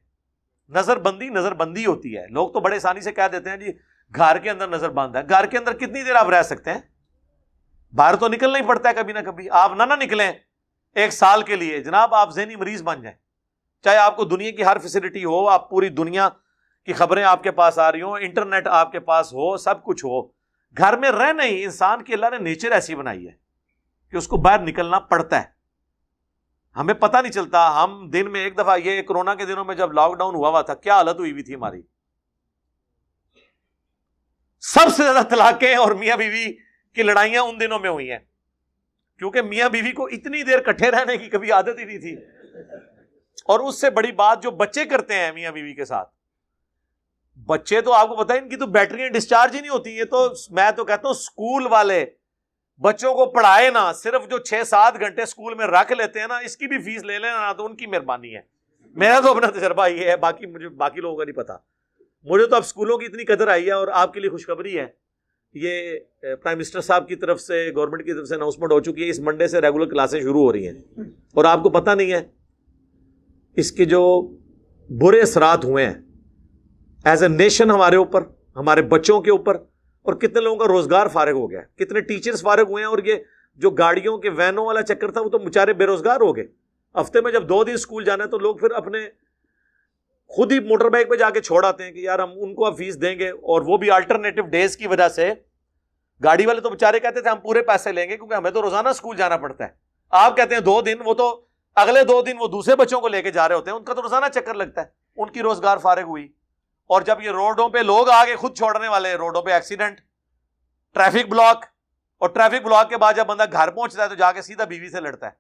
نظر بندی ہوتی ہے. لوگ تو بڑے آسانی سے کہہ دیتے ہیں جی گھر کے اندر نظر بند ہے. گھر کے اندر کتنی دیر آپ رہ سکتے ہیں؟ باہر تو نکلنا ہی پڑتا ہے کبھی نہ کبھی. آپ نہ نکلیں 1 سال کے لیے, جناب آپ ذہنی مریض بن جائیں. چاہے آپ کو دنیا کی ہر فیسلٹی ہو, آپ پوری دنیا کی خبریں آپ کے پاس آ رہی ہوں, انٹرنیٹ آپ کے پاس ہو, سب کچھ ہو, گھر میں رہنا ہی انسان کی اللہ نے نیچر ایسی بنائی ہے کہ اس کو باہر نکلنا پڑتا ہے. ہمیں پتہ نہیں چلتا. ہم دن میں ایک دفعہ, یہ کورونا کے دنوں میں جب لاک ڈاؤن ہوا تھا, کیا حالت ہوئی تھی ہماری. سب سے زیادہ طلاقیں اور میاں بیوی کی لڑائیاں ان دنوں میں ہوئی ہیں, کیونکہ میاں بیوی کو اتنی دیر کٹھے رہنے کی کبھی عادت ہی نہیں تھی. اور اس سے بڑی بات جو بچے کرتے ہیں میاں بیوی کے ساتھ, بچے تو آپ کو پتا ہے ان کی تو بیٹریاں ڈسچارج ہی نہیں ہوتی. یہ تو میں تو کہتا ہوں اسکول والے بچوں کو پڑھائے نا, صرف جو 6-7 گھنٹے اسکول میں رکھ لیتے ہیں نا, اس کی بھی فیس لے لینا نا, تو ان کی مہربانی ہے. میرا تو اپنا تجربہ یہ ہے, باقی لوگوں کا نہیں پتا. مجھے تو اب اسکولوں کی اتنی قدر آئی ہے. اور آپ کے لیے خوشخبری ہے, یہ پرائم منسٹر صاحب کی طرف سے, گورنمنٹ کی طرف سے اناؤنسمنٹ ہو چکی ہے, اس منڈے سے ریگولر کلاسیں شروع ہو رہی ہیں. اور آپ کو پتہ نہیں ہے اس کے جو برے اثرات ہوئے ہیں ایز اے نیشن ہمارے اوپر, ہمارے بچوں کے اوپر, اور کتنے لوگوں کا روزگار فارغ ہو گیا, کتنے ٹیچرز فارغ ہوئے ہیں. اور یہ جو گاڑیوں کے وینوں والا چکر تھا وہ تو بیچارے بے روزگار ہو گئے. ہفتے میں جب 2 دن اسکول جانا ہے تو لوگ پھر اپنے خود ہی موٹر بائک پہ جا کے چھوڑ آتے ہیں کہ یار ہم ان کو اب فیس دیں گے. اور وہ بھی آلٹرنیٹو ڈیز کی وجہ سے. گاڑی والے تو بیچارے کہتے تھے ہم پورے پیسے لیں گے کیونکہ ہمیں تو روزانہ اسکول جانا پڑتا ہے. آپ کہتے ہیں 2 دن, وہ تو اگلے 2 دن وہ دوسرے بچوں کو لے کے جا رہے ہوتے ہیں, ان کا تو روزانہ چکر لگتا ہے. ان کی روزگار فارغ ہوئی. اور جب یہ روڈوں پہ لوگ آگے خود چھوڑنے والے, روڈوں پہ ایکسیڈنٹ, ٹریفک بلاک, اور ٹریفک بلاک کے بعد جب بندہ گھر پہنچتا ہے تو جا کے سیدھا بیوی سے لڑتا ہے.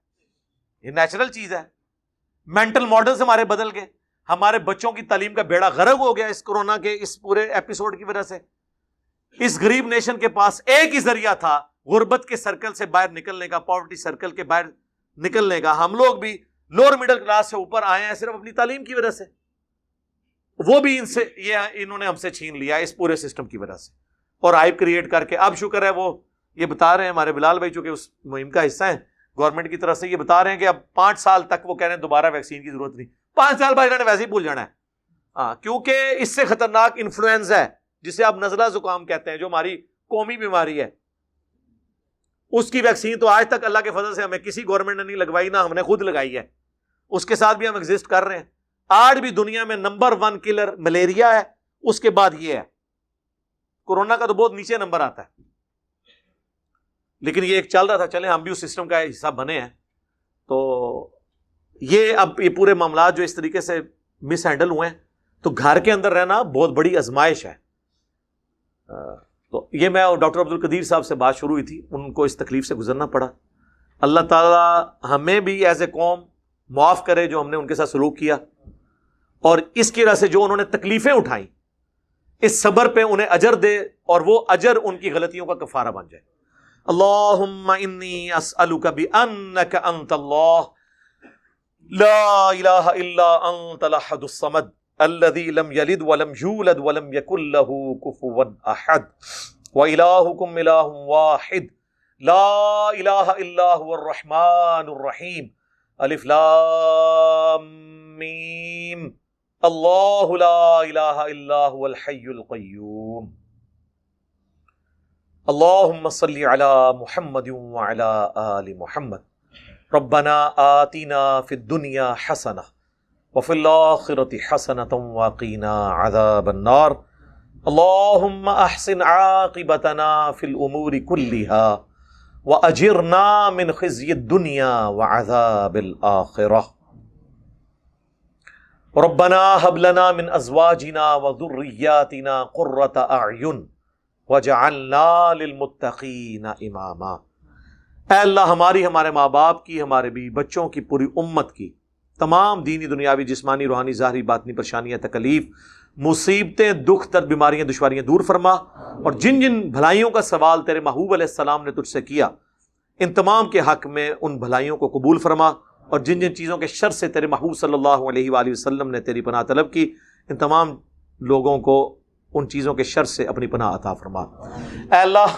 یہ نیچرل چیز ہے. مینٹل ماڈلز ہمارے بدل گئے. ہمارے بچوں کی تعلیم کا بیڑا غرق ہو گیا اس کورونا کے اس پورے ایپیسوڈ کی وجہ سے. اس غریب نیشن کے پاس ایک ہی ذریعہ تھا غربت کے سرکل سے باہر نکلنے کا, پاورٹی سرکل کے باہر نکلنے کا. ہم لوگ بھی لوور مڈل کلاس سے اوپر آئے ہیں صرف اپنی تعلیم کی وجہ سے. وہ بھی انہوں نے ہم سے چھین لیا اس پورے سسٹم کی وجہ سے, اور ہائپ کریٹ کر کے. اب شکر ہے وہ یہ بتا رہے ہیں ہمارے بلال بھائی, چونکہ اس مہم کا حصہ ہیں گورنمنٹ کی طرف سے, یہ بتا رہے ہیں کہ اب 5 سال تک وہ کہہ رہے ہیں دوبارہ ویکسین کی ضرورت نہیں. 5 سال بعد انہوں نے ویسے ہی بھول جانا ہے. ہاں, کیونکہ اس سے خطرناک انفلوئنزا ہے جسے آپ نزلہ زکام کہتے ہیں, جو ہماری قومی بیماری ہے. اس کی ویکسین تو آج تک اللہ کے فضل سے ہمیں کسی گورنمنٹ نے نہیں لگوائی, نہ ہم نے خود لگائی ہے. اس کے ساتھ بھی ہم ایگزسٹ کر رہے ہیں. آج بھی دنیا میں نمبر 1 کلر ملیریا ہے, اس کے بعد یہ ہے. کورونا کا تو بہت نیچے نمبر آتا ہے, لیکن یہ ایک چل رہا تھا, چلیں ہم بھی اس سسٹم کا حصہ بنے ہیں. تو یہ اب یہ پورے معاملات جو اس طریقے سے مس ہینڈل ہوئے ہیں, تو گھر کے اندر رہنا بہت بڑی آزمائش ہے. تو یہ میں ڈاکٹر عبد القدیر صاحب سے بات شروع ہوئی تھی, ان کو اس تکلیف سے گزرنا پڑا. اللہ تعالیٰ ہمیں بھی ایز اے قوم معاف کرے جو ہم نے ان کے ساتھ سلوک کیا, اور اس کی وجہ سے جو انہوں نے تکلیفیں اٹھائیں اس صبر پہ انہیں اجر دے اور وہ اجر ان کی غلطیوں کا کفارہ بن جائے. اللہم انی اسألک بانک انت اللہ لا الہ الا انت الاحد الصمد الذی لم یلد ولم یولد ولم یکن لہ کفوا احد وإلہکم الہ واحد لا الہ الا هو الرحمن الرحیم الف لام میم اللہ لا الہ الا هو الحی القیوم. اللہم صلی علی محمد وعلی آل محمد. ربنا آتنا فی الدنیا حسنہ وفی الآخرۃ حسنۃ وقنا عذاب النار. اللہم احسن عاقبتنا فی الامور کلہا واجرنا من خزی الدنیا وعذاب الآخرہ. ربنا هب لنا من ازواجنا وذریاتنا قرۃ اعین وجعلنا للمتقین اماما. اے اللہ ہماری، ہمارے ماں باپ کی، ہمارے بیوی بچوں کی، پوری امت کی تمام دینی دنیاوی جسمانی روحانی ظاہری باطنی پریشانیاں تکلیف مصیبتیں دکھ درد بیماریاں دشواریاں دور فرما، اور جن جن بھلائیوں کا سوال تیرے محبوب علیہ السلام نے تجھ سے کیا ان تمام کے حق میں ان بھلائیوں کو قبول فرما، اور جن جن چیزوں کے شر سے تیرے محبوب صلی اللہ علیہ وآلہ وسلم نے تیری پناہ طلب کی ان تمام لوگوں کو ان چیزوں کے شر سے اپنی پناہ عطا فرما. اے اللہ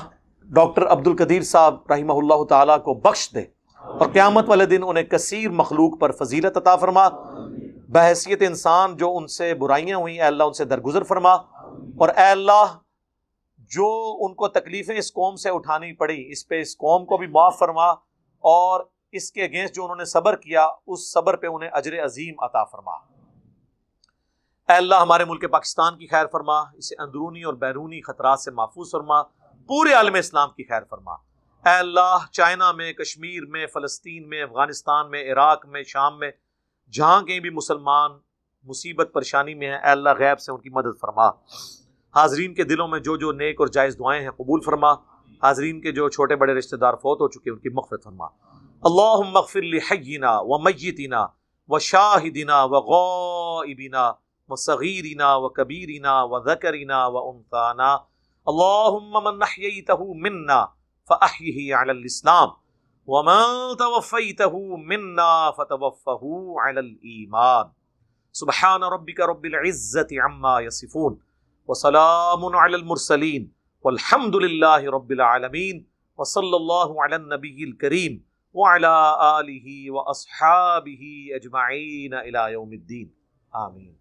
ڈاکٹر عبد القدیر صاحب رحمہ اللہ تعالیٰ کو بخش دے اور قیامت والے دن انہیں کثیر مخلوق پر فضیلت عطا فرما. بحیثیت انسان جو ان سے برائیاں ہوئیں اے اللہ ان سے درگزر فرما، اور اے اللہ جو ان کو تکلیفیں اس قوم سے اٹھانی پڑی اس پہ اس قوم کو بھی معاف فرما، اور اس کے اگینسٹ جو انہوں نے صبر کیا اس صبر پہ انہیں اجر عظیم عطا فرما. اے اللہ ہمارے ملک پاکستان کی خیر فرما، اسے اندرونی اور بیرونی خطرات سے محفوظ فرما، پورے عالم اسلام کی خیر فرما. اے اللہ چائنا میں، کشمیر میں، فلسطین میں، افغانستان میں، عراق میں، شام میں جہاں کہیں بھی مسلمان مصیبت پریشانی میں ہیں اے اللہ غیب سے ان کی مدد فرما. حاضرین کے دلوں میں جو جو نیک اور جائز دعائیں ہیں قبول فرما. حاضرین کے جو چھوٹے بڑے رشتہ دار فوت ہو چکے ان کی مغفرت فرما. اللہم اغفر لحینا ومیتنا وشاہدنا وغائبنا وصغیرنا وکبیرنا وذکرنا وانثانا. اللہم من احییتہ منا فاحیہ علی الاسلام ومن توفیتہ منا فتوفہ علی الایمان. سبحان ربک رب العزة عما یصفون وسلام علی المرسلین والحمد للہ رب العالمین وصلی اللہ علی النبی الکریم وعلی آلہ واصحابہ اجمعین الی یوم الدین. آمین.